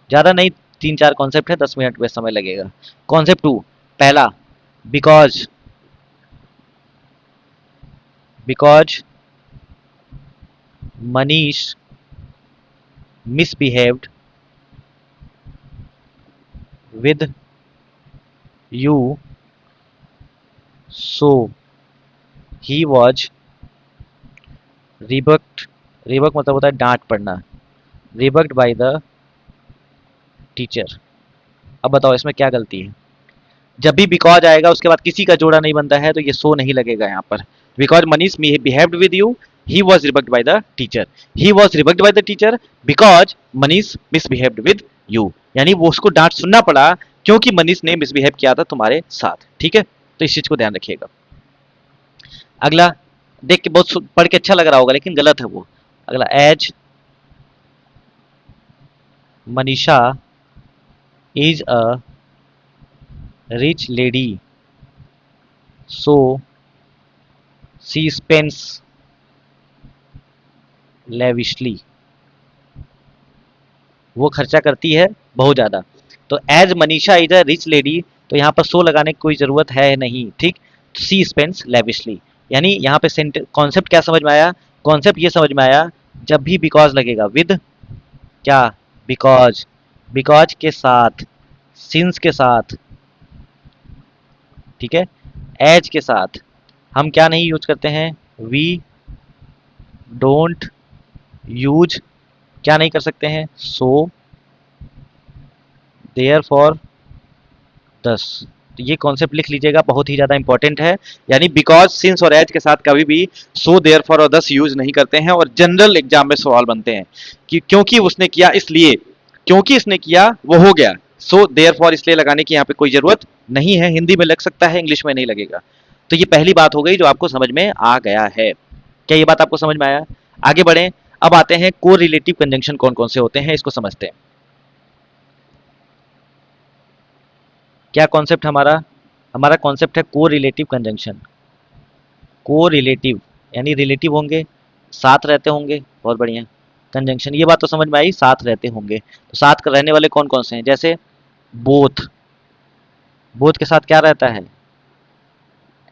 ज़्यादा नहीं, 3-4 कॉन्सेप्ट है, 10 मिनट में समय लगेगा। कॉन्सेप्ट 2, पहला, because. Because Manish misbehaved with you so he was rebuked. Rebuke मतलब होता है डांट पड़ना। Rebuked by the teacher. अब बताओ इसमें क्या गलती है? जब भी बिकॉज आएगा उसके बाद किसी का जोड़ा नहीं बनता है तो ये सो नहीं लगेगा यहाँ पर। Because Manish behaved with you, he was rebuked by the teacher. He was rebuked by the teacher because Manish misbehaved with you. यानी वो उसको डांट सुनना पड़ा क्योंकि मनीष ने मिसबिहेव किया था तुम्हारे साथ। ठीक है, तो इस चीज को ध्यान रखिएगा। अगला, देख के बहुत पढ़ के अच्छा लग रहा होगा लेकिन गलत है वो। अगला, as Manisha is a rich lady so she spends lavishly. वो खर्चा करती है बहुत ज्यादा। तो as Manisha is a rich lady, तो यहाँ पर सो लगाने की कोई जरूरत है नहीं। ठीक, सी स्पेंड्स लेविशली। यानी यहाँ पे कॉन्सेप्ट क्या समझ में आया? कॉन्सेप्ट ये समझ में आया, जब भी बिकॉज लगेगा विद क्या? बिकॉज। बिकॉज के साथ, सिंस के साथ, ठीक है, एज के साथ हम क्या नहीं यूज करते हैं? वी डोंट यूज, क्या नहीं कर सकते हैं? सो, देयर फॉर, दस। तो ये कॉन्सेप्ट लिख लीजिएगा, बहुत ही ज्यादा इंपॉर्टेंट है। यानी बिकॉज, सिंस और एज के साथ कभी भी सो, देयर फॉर और दस यूज नहीं करते हैं, और जनरल एग्जाम में सवाल बनते हैं कि क्योंकि उसने किया इसलिए, क्योंकि इसने किया वो हो गया। सो देयर फॉर इसलिए लगाने की यहाँ पे कोई जरूरत नहीं है। हिंदी में लग सकता है, इंग्लिश में नहीं लगेगा। तो ये पहली बात हो गई जो आपको समझ में आ गया है। क्या ये बात आपको समझ में आया? आगे बढ़े। अब आते हैं को रिलेटिव कंजंक्शन कौन कौन से होते हैं, इसको समझते हैं। क्या कॉन्सेप्ट हमारा? हमारा कॉन्सेप्ट है को रिलेटिव कंजंक्शन। को रिलेटिव यानी रिलेटिव होंगे, साथ रहते होंगे, बहुत बढ़िया। कंजंक्शन, ये बात तो समझ में आई, साथ रहते होंगे। तो साथ रहने वाले कौन कौन से हैं? जैसे बोथ। बोथ के साथ क्या रहता है?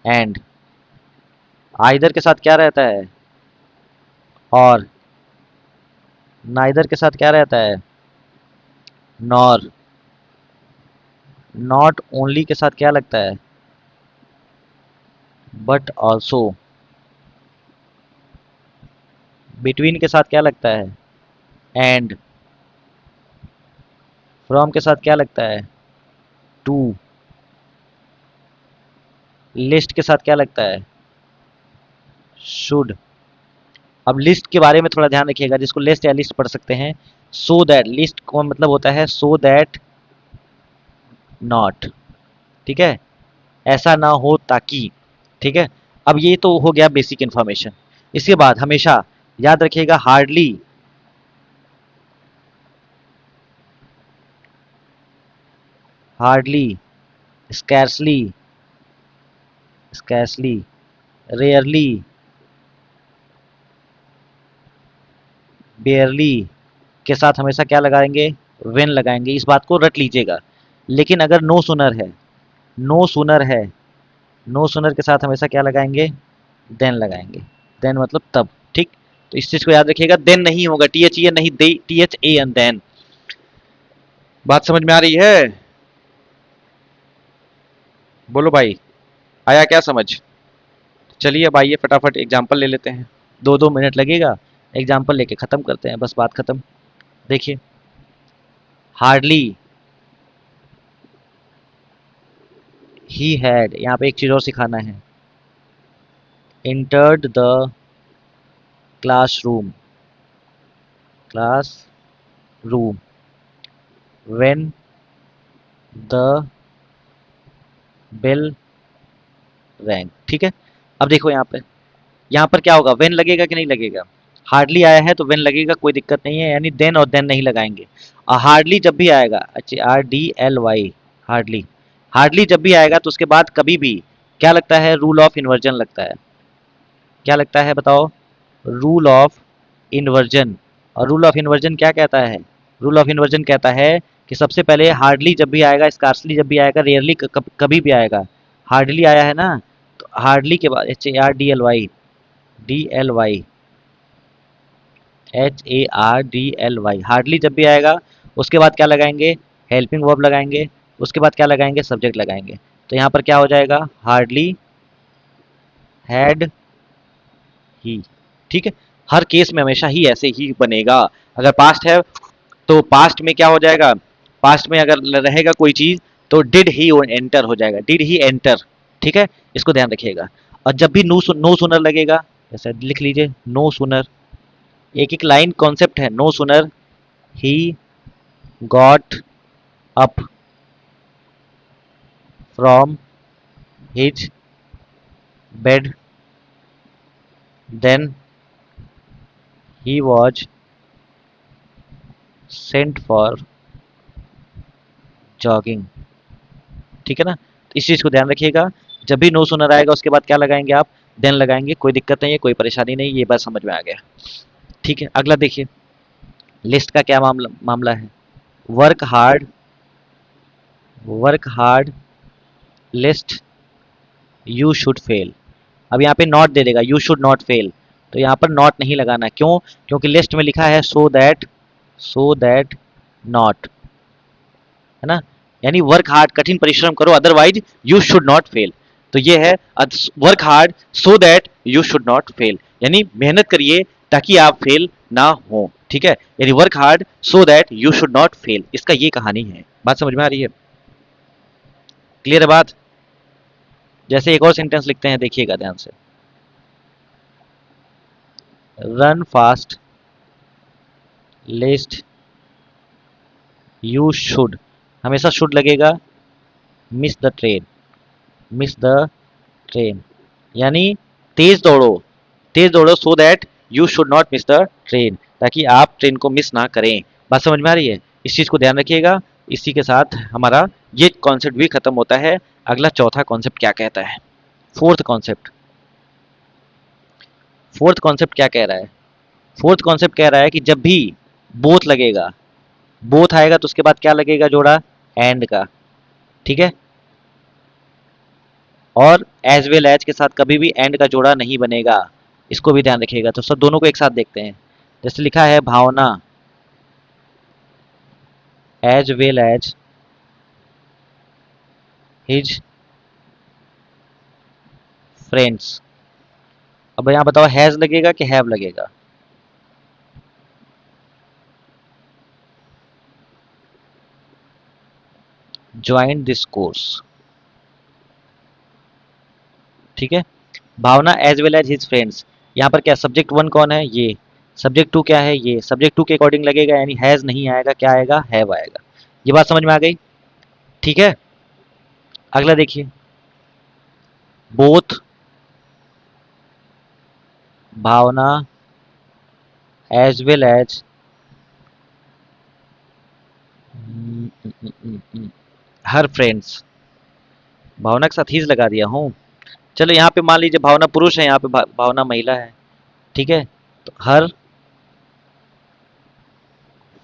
एंड। आइदर के साथ क्या रहता है? और। नाइदर के साथ क्या रहता है? नॉर। नॉट ओनली के साथ क्या लगता है? But also. बिटवीन के साथ क्या लगता है? एंड। फ्रॉम के साथ क्या लगता है? टू। लिस्ट के साथ क्या लगता है? शुड। अब लिस्ट के बारे में थोड़ा ध्यान रखिएगा, जिसको लिस्ट या लिस्ट पढ़ सकते हैं। सो दैट, लिस्ट का मतलब होता है सो दैट नॉट। ठीक है, ऐसा ना हो ताकि। ठीक है, अब ये तो हो गया बेसिक इन्फॉर्मेशन। इसके बाद हमेशा याद रखिएगा, hardly, hardly, scarcely, scarcely, rarely, बेयरली के साथ हमेशा क्या लगाएंगे? वेन लगाएंगे। इस बात को रट लीजिएगा। लेकिन अगर नो सुनर है, नो सुनर है, नो सुनर के साथ हमेशा क्या लगाएंगे? देन लगाएंगे। देन मतलब तब। ठीक, तो इस चीज को याद रखिएगा, देन नहीं होगा, टी एच ई एन नहीं, T H A N, then. बात समझ में आ रही है? बोलो भाई, आया क्या समझ? चलिए अब आइए फटाफट एग्जाम्पल ले लेते हैं। 2-2 मिनट लगेगा, एग्जाम्पल लेके ख़त्म करते हैं, बस बात ख़त्म। देखिए, हार्डली, ही हैड, यहाँ पे एक चीज़ और सिखाना है, entered the classroom, classroom when the bell rang। ठीक है, अब देखो यहाँ पर क्या होगा, when लगेगा कि नहीं लगेगा? हार्डली आया है तो when लगेगा, कोई दिक्कत नहीं है, यानी देन और देन नहीं लगाएंगे। हार्डली जब भी आएगा, अच्छा RDLY, हार्डली, हार्डली जब भी आएगा तो उसके बाद कभी भी क्या लगता है, रूल ऑफ इन्वर्जन लगता है। क्या लगता है बताओ? Rule of inversion. और रूल ऑफ इन्वर्जन क्या कहता है? रूल ऑफ इन्वर्जन कहता है कि सबसे पहले हार्डली जब भी आएगा, स्कार्सली जब भी आएगा, रेयरली कभी भी आएगा, हार्डली आया है ना, तो हार्डली के बाद HARDLY, DLY, HARDLY, हार्डली जब भी आएगा उसके बाद क्या लगाएंगे? हेल्पिंग वर्ब लगाएंगे, उसके बाद क्या लगाएंगे? सब्जेक्ट लगाएंगे। तो यहाँ पर क्या हो जाएगा? Hardly had he. ठीक है, हर केस में हमेशा ही ऐसे ही बनेगा। अगर पास्ट है तो पास्ट में क्या हो जाएगा? पास्ट में अगर रहेगा कोई चीज तो डिड ही एंटर हो जाएगा, डिड ही एंटर। ठीक है, इसको ध्यान रखिएगा। और जब भी नो सुनर लगेगा, जैसे लिख लीजिए नो सुनर, एक एक लाइन कॉन्सेप्ट है। No sooner he got up from his bed then he was sent for jogging. ठीक है ना, तो इस चीज़ को ध्यान रखिएगा। जब भी नो सुनर आएगा उसके बाद क्या लगाएंगे आप? देन लगाएंगे, कोई दिक्कत नहीं है, कोई परेशानी नहीं, ये बात समझ में आ गया। ठीक है, अगला देखिए, लिस्ट का क्या मामला है? Work hard, work hard list you should fail. अब यहाँ पे नॉट दे देगा, यू शुड नॉट फेल, तो यहाँ पर नॉट नहीं लगाना। क्यों? क्योंकि लिस्ट में लिखा है सो दैट नॉट, है ना, यानी वर्क हार्ड, कठिन परिश्रम करो, otherwise you should not fail. तो ये है work hard so that you should not fail, यानी मेहनत करिए ताकि आप फेल ना हो। ठीक है, यानी work hard so that you should not fail, इसका ये कहानी है। बात समझ में आ रही है? क्लियर है बात? जैसे एक और सेंटेंस लिखते हैं, देखिएगा ध्यान से, run fast list you should, हमेशा शुड लगेगा, miss the train, miss the train, यानी तेज दौड़ो, तेज दौड़ो so that you should not miss the train, ताकि आप ट्रेन को मिस ना करें। बात समझ में आ रही है? इस चीज़ को ध्यान रखिएगा। इसी के साथ हमारा ये कॉन्सेप्ट भी खत्म होता है। अगला चौथा कॉन्सेप्ट क्या कहता है? फोर्थ कॉन्सेप्ट, फोर्थ कॉन्सेप्ट क्या कह रहा है? फोर्थ कॉन्सेप्ट कह रहा है कि जब भी बोथ लगेगा, बोथ आएगा तो उसके बाद क्या लगेगा जोड़ा? एंड का। ठीक है, और एज वेल एज के साथ कभी भी एंड का जोड़ा नहीं बनेगा, इसको भी ध्यान रखिएगा। तो सब दोनों को एक साथ देखते हैं। जैसे लिखा है Bhavna as well as his friends. अब यहाँ बताओ, हैज लगेगा कि हैव लगेगा? Join this course. ठीक है, Bhavna as well as his friends, यहाँ पर क्या सब्जेक्ट वन कौन है? ये। सब्जेक्ट टू क्या है? ये। सब्जेक्ट टू के अकॉर्डिंग लगेगा, यानी हैज नहीं आएगा, क्या आएगा? हैव आएगा। ये बात समझ में आ गई? ठीक है, अगला देखिए, both Bhavna as well as her friends, Bhavna के साथ हीज लगा दिया हूँ। चलो यहाँ पे मान लीजिए भावना पुरुष है, यहाँ पे भावना महिला है। ठीक है, तो हर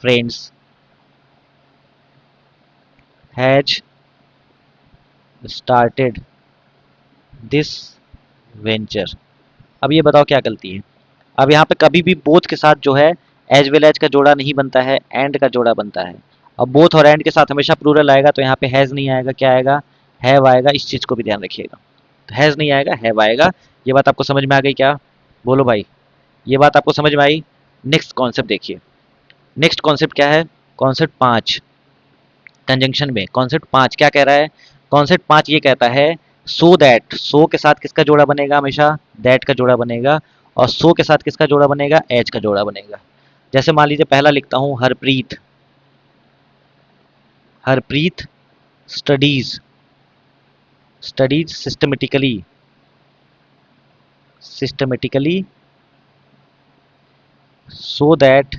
friends has started this venture. अब ये बताओ क्या गलती है? अब यहाँ पे कभी भी बोथ के साथ जो है एज वेल एज का जोड़ा नहीं बनता है, एंड का जोड़ा बनता है। अब बोथ और एंड के साथ हमेशा प्लूरल आएगा, तो यहाँ पे हैज नहीं आएगा, क्या आएगा? हैव आएगा। इस चीज़ को भी ध्यान रखिएगा। तो हैज नहीं आएगा, हैव आएगा। ये बात आपको समझ में आ गई क्या? बोलो भाई। ये बात आपको समझ में आई। नेक्स्ट कॉन्सेप्ट देखिए। नेक्स्ट कॉन्सेप्ट क्या है? कॉन्सेप्ट 5 कंजंक्शन में। कॉन्सेप्ट 5 क्या कह रहा है? कॉन्सेप्ट 5 ये कहता है सो दैट, सो के साथ किसका जोड़ा बनेगा? हमेशा दैट का जोड़ा बनेगा। और सो के साथ किसका जोड़ा बनेगा? एज का जोड़ा बनेगा। जैसे मान लीजिए पहला लिखता हूं Harpreet, Harpreet studies, studies systematically, systematically so that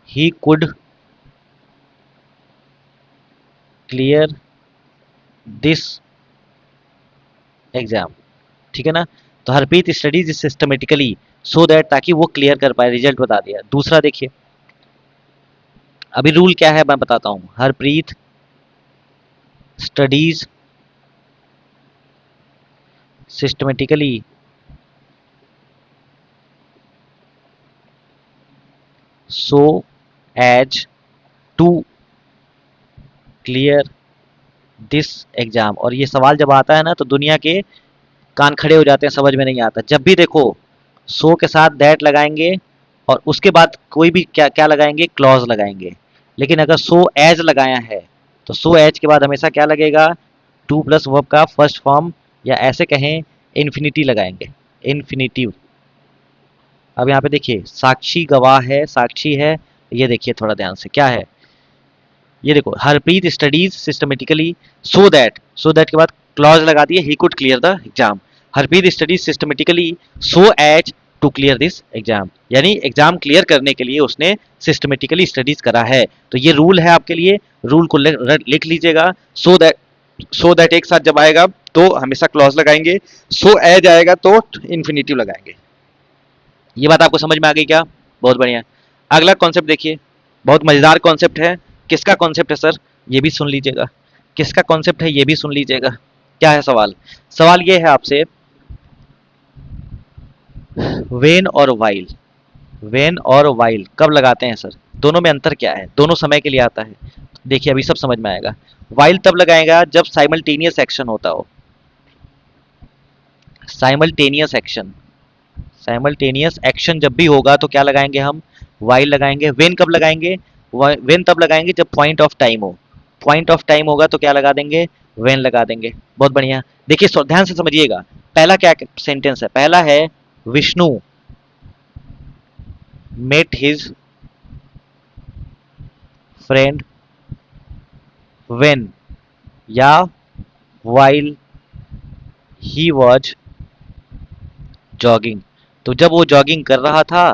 he could clear this exam. ठीक है ना? तो Harpreet studies systematically so that, ताकि वो क्लियर कर पाए, रिजल्ट बता दिया। दूसरा देखिए, अभी रूल क्या है मैं बताता हूं। Harpreet studies systematically so as to clear this exam. और ये सवाल जब आता है ना तो दुनिया के कान खड़े हो जाते हैं, समझ में नहीं आता। जब भी देखो सो के साथ दैट लगाएंगे और उसके बाद कोई भी क्या क्या लगाएंगे? क्लॉज लगाएंगे। लेकिन अगर सो एज लगाया है तो सो एज के बाद हमेशा क्या लगेगा? टू प्लस वर्ब का फर्स्ट फॉर्म, या ऐसे कहें इन्फिनिटी लगाएंगे, इन्फिनिटिव। अब यहाँ पे देखिए साक्षी गवाह है, साक्षी है। ये देखिए थोड़ा ध्यान से क्या है, ये देखो Harpreet studies systematically so that के बाद क्लॉज लगा दिए, he could clear the exam. Harpreet studies systematically so as to clear this exam, यानी एग्जाम क्लियर करने के लिए उसने सिस्टमेटिकली स्टडीज करा है। तो ये रूल है आपके लिए, रूल को लिख लीजिएगा। सो दैट एक साथ जब आएगा तो हमेशा क्लॉज लगाएंगे, सो एज आएगा तो इन्फिनिटिव लगाएंगे। ये बात आपको समझ में आ गई क्या? बहुत बढ़िया। अगला कॉन्सेप्ट देखिए, बहुत मजेदार कॉन्सेप्ट है। किसका कॉन्सेप्ट है सर? ये भी सुन लीजिएगा। किसका कॉन्सेप्ट है ये भी सुन लीजिएगा। क्या है सवाल? सवाल ये है आपसे, वेन और वाइल, वेन और वाइल कब लगाते हैं सर? दोनों में अंतर क्या है? दोनों समय के लिए आता है। देखिए अभी सब समझ में आएगा। वाइल तब लगाएगा जब साइमल्टेनियस एक्शन होता हो, साइमल्टेनियस एक्शन, साइमल्टेनियस एक्शन जब भी होगा तो क्या लगाएंगे हम? वाइल लगाएंगे। वेन कब लगाएंगे? वेन तब लगाएंगे जब पॉइंट ऑफ टाइम हो, पॉइंट ऑफ टाइम होगा तो क्या लगा देंगे? वेन लगा देंगे। बहुत बढ़िया। देखिए ध्यान से समझिएगा। पहला क्या सेंटेंस है? पहला है Vishnu met his friend when, या वाइल ही वॉज जॉगिंग। तो जब वो जॉगिंग कर रहा था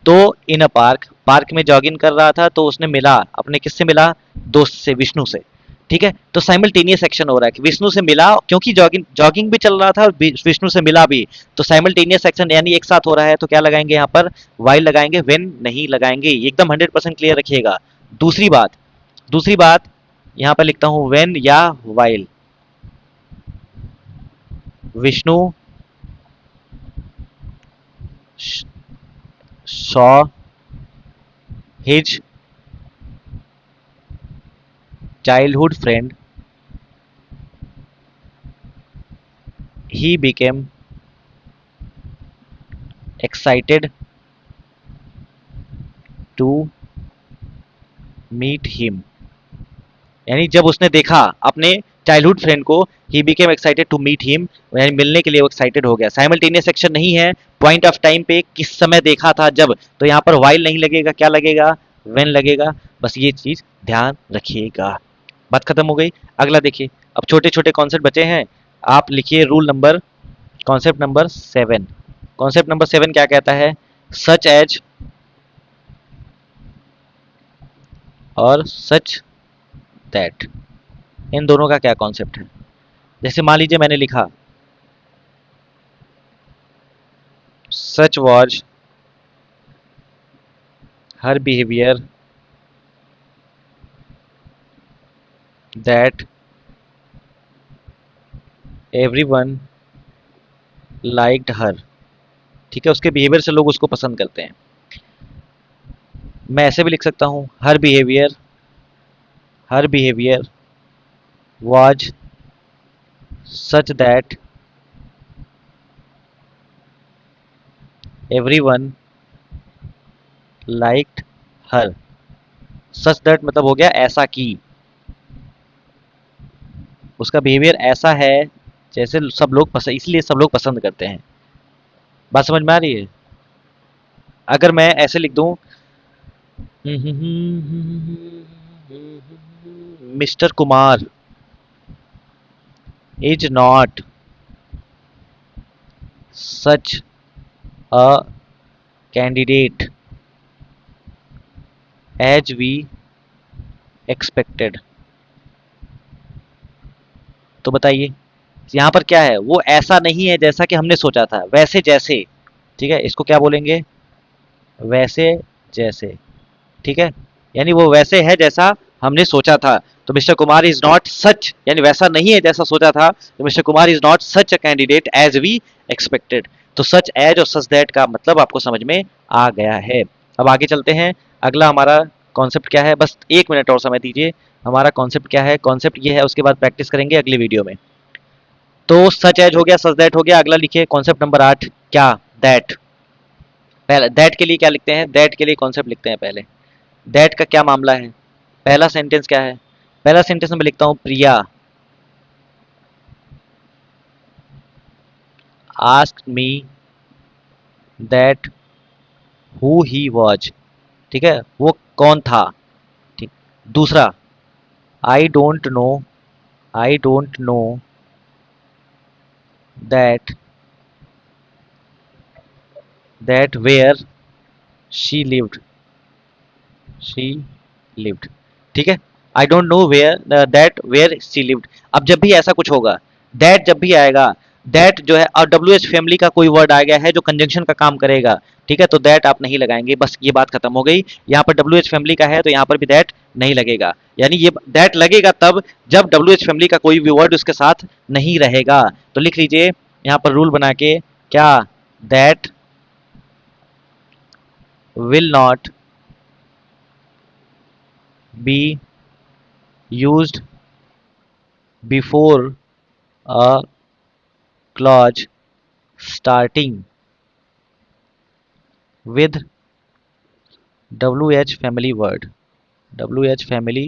तो इन अ पार्क, पार्क में जॉगिंग कर रहा था तो उसने मिला, अपने किससे मिला? दोस्त से, विष्णु से। ठीक है, तो साइमल्टेनियस एक्शन हो रहा है कि विष्णु से मिला, क्योंकि जॉगिंग जॉगिंग भी चल रहा था और विष्णु से मिला भी। तो साइमल्टेनियस एक्शन यानी एक साथ हो रहा है, तो क्या लगाएंगे यहाँ पर? वाइल लगाएंगे, वेन नहीं लगाएंगे। ये एकदम 100% क्लियर रखिएगा। दूसरी बात, दूसरी बात यहाँ पर लिखता हूं वेन या while. Vishnu saw his childhood friend, he became excited to meet him। यानी जब उसने देखा अपने चाइल्डहुड फ्रेंड को, he became excited to meet him, यानी मिलने के लिए वो एक्साइटेड हो गया। साइमल्टेनियस एक्शन नहीं है, पॉइंट ऑफ टाइम पे किस समय देखा था जब, तो यहाँ पर वाइल नहीं लगेगा, क्या लगेगा? वेन लगेगा। बस ये चीज ध्यान रखिएगा। बात खत्म हो गई। अगला देखिए, अब छोटे छोटे कॉन्सेप्ट बचे हैं। आप लिखिए rule number, concept number 7। Concept number 7 क्या कहता है? सच एज और सच दैट, इन दोनों का क्या कॉन्सेप्ट है? जैसे मान लीजिए मैंने लिखा such was her behaviour that everyone liked her. ठीक है, उसके बिहेवियर से लोग उसको पसंद करते हैं। मैं ऐसे भी लिख सकता हूं her behaviour was such that everyone liked her, such that मतलब हो गया ऐसा कि, उसका बिहेवियर ऐसा है जैसे सब लोग पसंद, इसलिए सब लोग पसंद करते हैं। बात समझ में आ रही है? अगर मैं ऐसे लिख दूं, mister Kumar is not such a candidate as we expected, तो बताइए यहाँ पर क्या है? वो ऐसा नहीं है जैसा कि हमने सोचा था, वैसे जैसे। ठीक है, इसको क्या बोलेंगे? वैसे जैसे। ठीक है, यानी वो वैसे है जैसा हमने सोचा था। तो mister Kumar is not such, यानी वैसा नहीं है जैसा सोचा था, तो mister Kumar is not such a candidate as we expected. तो सच एज और सच दैट का मतलब आपको समझ में आ गया है। अब आगे चलते हैं। अगला हमारा कॉन्सेप्ट क्या है? बस 1 मिनट और समय दीजिए। हमारा कॉन्सेप्ट क्या है? कॉन्सेप्ट ये है, उसके बाद प्रैक्टिस करेंगे अगली वीडियो में। तो सच एज हो गया, सच दैट हो गया। अगला लिखिए कॉन्सेप्ट नंबर 8, क्या? दैट। पहले दैट के लिए क्या लिखते हैं? दैट के लिए कॉन्सेप्ट लिखते हैं पहले। दैट का क्या मामला है? पहला सेंटेंस क्या है? पहला सेंटेंस में लिखता हूं, Priya asked me that who he was. ठीक है, वो कौन था। ठीक। दूसरा, I don't know, I don't know that, that where she lived, she lived. ठीक है, I don't know where, that where she lived. अब जब भी ऐसा कुछ होगा, दैट जब भी आएगा, दैट जो है और डब्ल्यू एच फैमिली का कोई वर्ड आ गया है जो कंजंक्शन का काम करेगा, ठीक है, तो दैट आप नहीं लगाएंगे, बस ये बात खत्म हो गई। यहाँ पर डब्ल्यू एच फैमिली का है तो यहाँ पर भी दैट नहीं लगेगा। यानी ये दैट लगेगा तब जब डब्ल्यू एच फैमिली का कोई भी वर्ड उसके साथ नहीं रहेगा। तो लिख लीजिए यहाँ पर रूल बना के, क्या? That will not be used before a clause starting with WH family word, WH family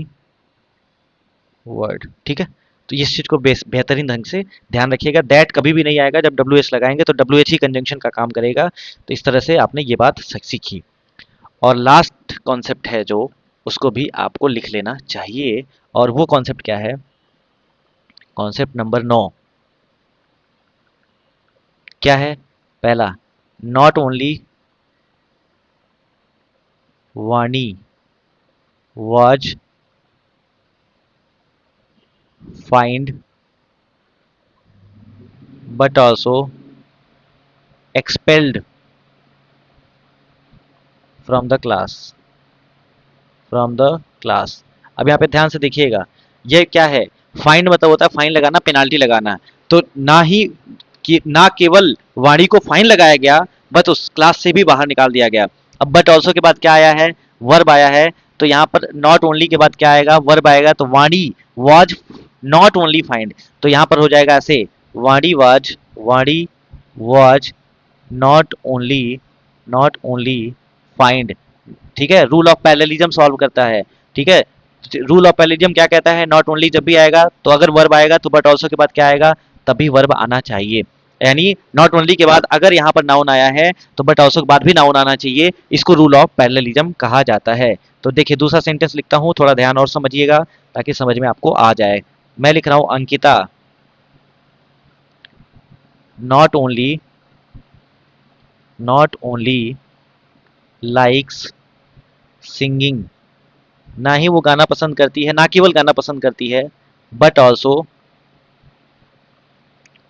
word। ठीक है, तो इस चीज को बेहतरीन ढंग से ध्यान रखिएगा। दैट कभी भी नहीं आएगा, जब WH लगाएंगे तो WH ही कंजंक्शन का काम करेगा। तो इस तरह से आपने ये बात सीखी। और लास्ट कॉन्सेप्ट है जो, उसको भी आपको लिख लेना चाहिए। और वो कॉन्सेप्ट क्या है? कॉन्सेप्ट नंबर 9 क्या है? पहला, not only Vani was fined but also expelled from the class, from the class। अब यहाँ पे ध्यान से देखिएगा, ये क्या है? फाइन मतलब होता है फाइन लगाना, पेनाल्टी लगाना। तो ना ही कि ना केवल वाणी को फाइन लगाया गया, बट उस क्लास से भी बाहर निकाल दिया गया। अब बट ऑल्सो के बाद क्या आया है? वर्ब आया है। तो यहाँ पर नॉट ओनली के बाद क्या आएगा? वर्ब आएगा। तो वाणी वॉज नॉट ओनली फाइंड, तो यहाँ पर हो जाएगा ऐसे, वाणी वॉज नॉट ओनली फाइंड। ठीक है, रूल ऑफ पैरेललिज्म सॉल्व करता है। ठीक है, रूल ऑफ पैरेललिज्म क्या कहता है? नॉट ओनली जब भी आएगा तो अगर वर्ब आएगा तो बट ऑल्सो के बाद क्या आएगा? तभी वर्ब आना चाहिए। यानी नॉट ओनली के बाद अगर यहाँ पर नाउन आया है तो बट ऑल्सो के बाद भी नाउन आना चाहिए। इसको रूल ऑफ पैरेललिज्म कहा जाता है। तो देखिए दूसरा सेंटेंस लिखता हूँ, थोड़ा ध्यान और समझिएगा ताकि समझ में आपको आ जाए। मैं लिख रहा हूँ, Ankita not only likes singing, ना ही वो गाना पसंद करती है, ना केवल गाना पसंद करती है, बट ऑल्सो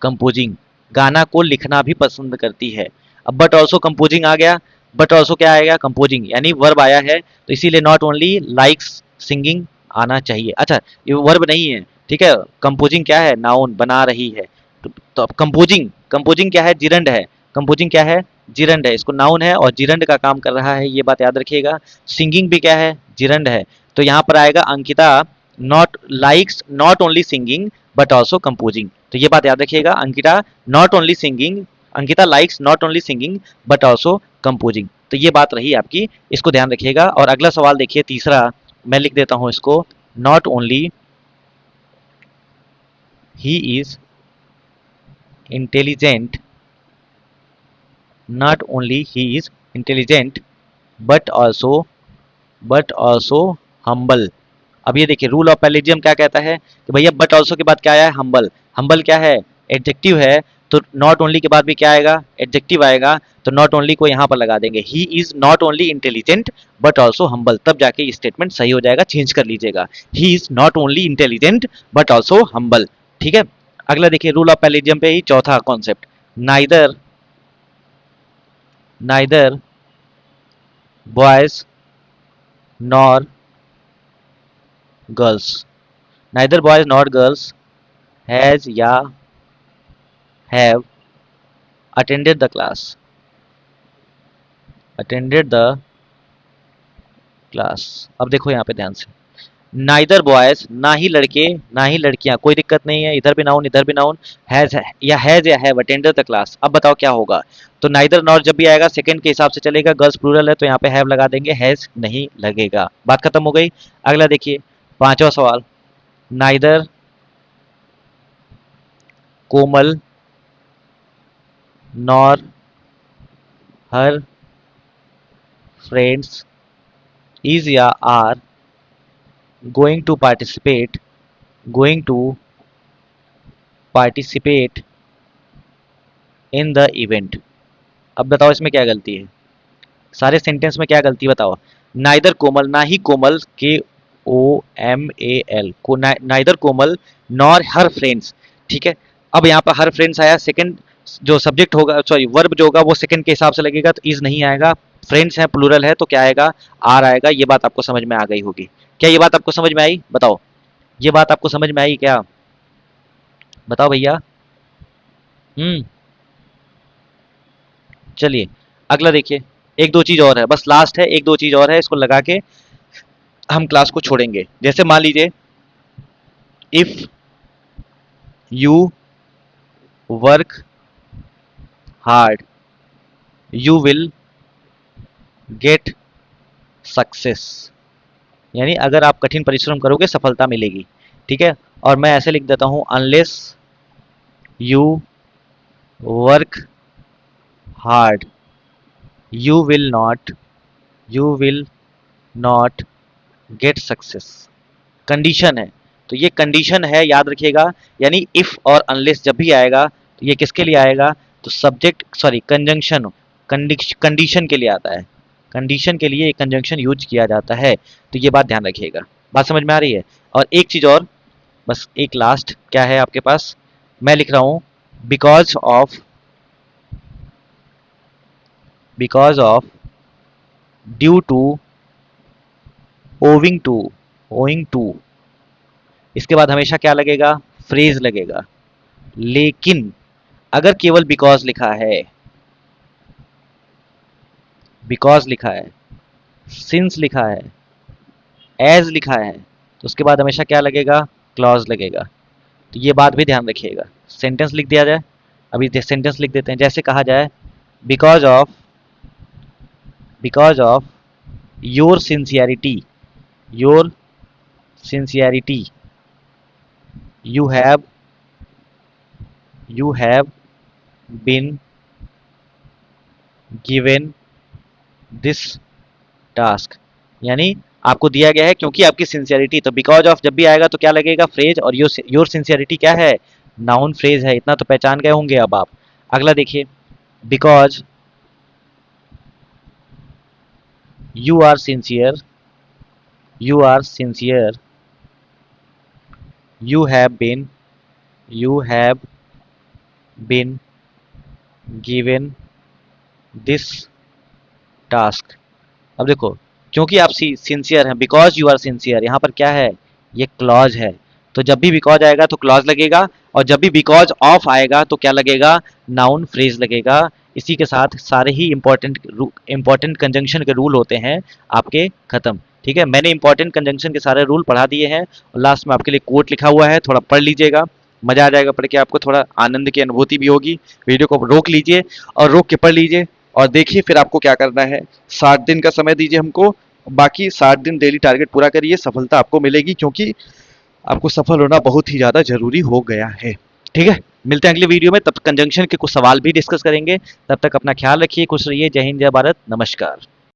कंपोजिंग, गाना को लिखना भी पसंद करती है। अब बट ऑल्सो कंपोजिंग आ गया, बट ऑल्सो क्या आएगा? कंपोजिंग, यानी वर्ब आया है तो इसीलिए नॉट ओनली लाइक्स सिंगिंग आना चाहिए। अच्छा, ये वर्ब नहीं है, ठीक है। कंपोजिंग क्या है? नाउन, बना रही है। तो अब कंपोजिंग, कंपोजिंग क्या है? जिरंड है। कंपोजिंग क्या है? जिरंड है। इसको नाउन है और जिरंड का काम कर रहा है, ये बात याद रखिएगा। सिंगिंग भी क्या है? जिरंड है। तो यहाँ पर आएगा Ankita not likes not only singing but also composing. तो ये बात याद रखिएगा, Ankita not only singing Ankita likes not only singing but also composing. तो ये बात रही आपकी, इसको ध्यान रखिएगा। और अगला सवाल देखिए तीसरा, मैं लिख देता हूं इसको, not only he is intelligent, not only he is intelligent but also humble. अब ये देखिए रूल ऑफ पैलेजियम क्या कहता है कि भैया बट ऑल्सो के बाद क्या आया है, हम्बल। हम्बल क्या है, एडजेक्टिव है, तो नॉट ओनली के बाद भी क्या आएगा, एडजेक्टिव आएगा, तो नॉट ओनली को यहाँ पर लगा देंगे। He is not only intelligent but also humble, तब जाके ये स्टेटमेंट सही हो जाएगा, चेंज कर लीजिएगा। He is not only intelligent but also humble. ठीक है, अगला देखिए रूल ऑफ पैलेजियम पे ही चौथा concept, neither neither boys nor girls, neither boys nor girls has या have attended the class, attended the class। अब देखो यहाँ पे ध्यान से, नाइदर बॉयज, ना ही लड़के ना ही लड़कियां, कोई दिक्कत नहीं है, इधर भी नाउन इधर भी नाउन, हैज या हैव अटेंडेड द क्लास। अब बताओ क्या होगा, तो नाइदर नॉर जब भी आएगा सेकंड के हिसाब से चलेगा, गर्ल्स प्लूरल है तो यहाँ पे हैव लगा देंगे, हैज नहीं लगेगा। बात खत्म हो गई। अगला देखिए पांचवा सवाल, neither Komal nor her friends is या are going to participate going to participate in the event। अब बताओ इसमें क्या गलती है, सारे सेंटेंस में क्या गलती बताओ। नाइदर कोमल, ना ही कोमल, के ओ एम ए एल को, नाइदर कोमल नॉर हर फ्रेंड्स। ठीक है, अब यहाँ पर हर फ्रेंड्स आया, सेकंड जो सब्जेक्ट होगा, सॉरी वर्ब जो होगा वो सेकंड के हिसाब से लगेगा, तो इज नहीं आएगा। फ्रेंड्स है प्लूरल है तो क्या आएगा, आर आएगा। ये बात आपको समझ में आ गई होगी। क्या ये बात आपको समझ में आई, बताओ, ये बात आपको समझ में आई क्या, बताओ भैया। हम्म, चलिए अगला देखिए, एक दो चीज और है, बस लास्ट है, एक दो चीज और है, इसको लगा के हम क्लास को छोड़ेंगे। जैसे मान लीजिए, if you work hard you will get success, यानी अगर आप कठिन परिश्रम करोगे सफलता मिलेगी। ठीक है, और मैं ऐसे लिख देता हूं, unless you work hard you will not you will not get success. Condition है, तो ये कंडीशन है, याद रखिएगा। यानी इफ और अनलेस जब भी आएगा तो ये किसके लिए आएगा, तो सब्जेक्ट सॉरी कंजंक्शन, कंडीशन के लिए आता है, कंडीशन के लिए कंजंक्शन यूज किया जाता है। तो ये बात ध्यान रखिएगा। बात समझ में आ रही है। और एक चीज और, बस एक लास्ट क्या है आपके पास, मैं लिख रहा हूं because of due to owing to इसके बाद हमेशा क्या लगेगा, फ्रेज लगेगा। लेकिन अगर केवल बिकॉज लिखा है, सिंस लिखा है, एज लिखा है, तो उसके बाद हमेशा क्या लगेगा, क्लॉज लगेगा। तो ये बात भी ध्यान रखिएगा। सेंटेंस लिख दिया जाए, अभी सेंटेंस लिख देते हैं। जैसे कहा जाए, because of because of your sincerity you have you have been given this task, यानी आपको दिया गया है क्योंकि आपकी सिंसियरिटी। तो बिकॉज ऑफ जब भी आएगा तो क्या लगेगा, फ्रेज, और योर सिंसियरिटी क्या है, नाउन फ्रेज है। इतना तो पहचान गए होंगे अब आप। अगला देखिए, because you are sincere you are sincere you have been you have been given this task. अब देखो, क्योंकि आप सिंसियर हैं, बिकॉज यू आर सिंसियर, यहाँ पर क्या है, ये क्लॉज है। तो जब भी बिकॉज आएगा तो क्लॉज लगेगा, और जब भी बिकॉज ऑफ आएगा तो क्या लगेगा, नाउन फ्रेज लगेगा। इसी के साथ सारे ही इंपॉर्टेंट कंजंक्शन के रूल होते हैं आपके खत्म। ठीक है, मैंने इंपॉर्टेंट कंजंक्शन के सारे रूल पढ़ा दिए हैं, और लास्ट में आपके लिए कोट लिखा हुआ है, थोड़ा पढ़ लीजिएगा। मजा आ जाएगा पढ़ के, आपको थोड़ा आनंद की अनुभूति भी होगी। वीडियो को रोक लीजिए और रोक के पढ़ लीजिए और देखिए फिर आपको क्या करना है। 60 दिन का समय दीजिए हमको, बाकी 60 दिन डेली टारगेट पूरा करिए, सफलता आपको मिलेगी, क्योंकि आपको सफल होना बहुत ही ज्यादा जरूरी हो गया है। ठीक है, मिलते हैं अगले वीडियो में, तब तक कंजंक्शन के कुछ सवाल भी डिस्कस करेंगे। तब तक अपना ख्याल रखिए, खुश रहिए। जय हिंद, जय भारत, नमस्कार।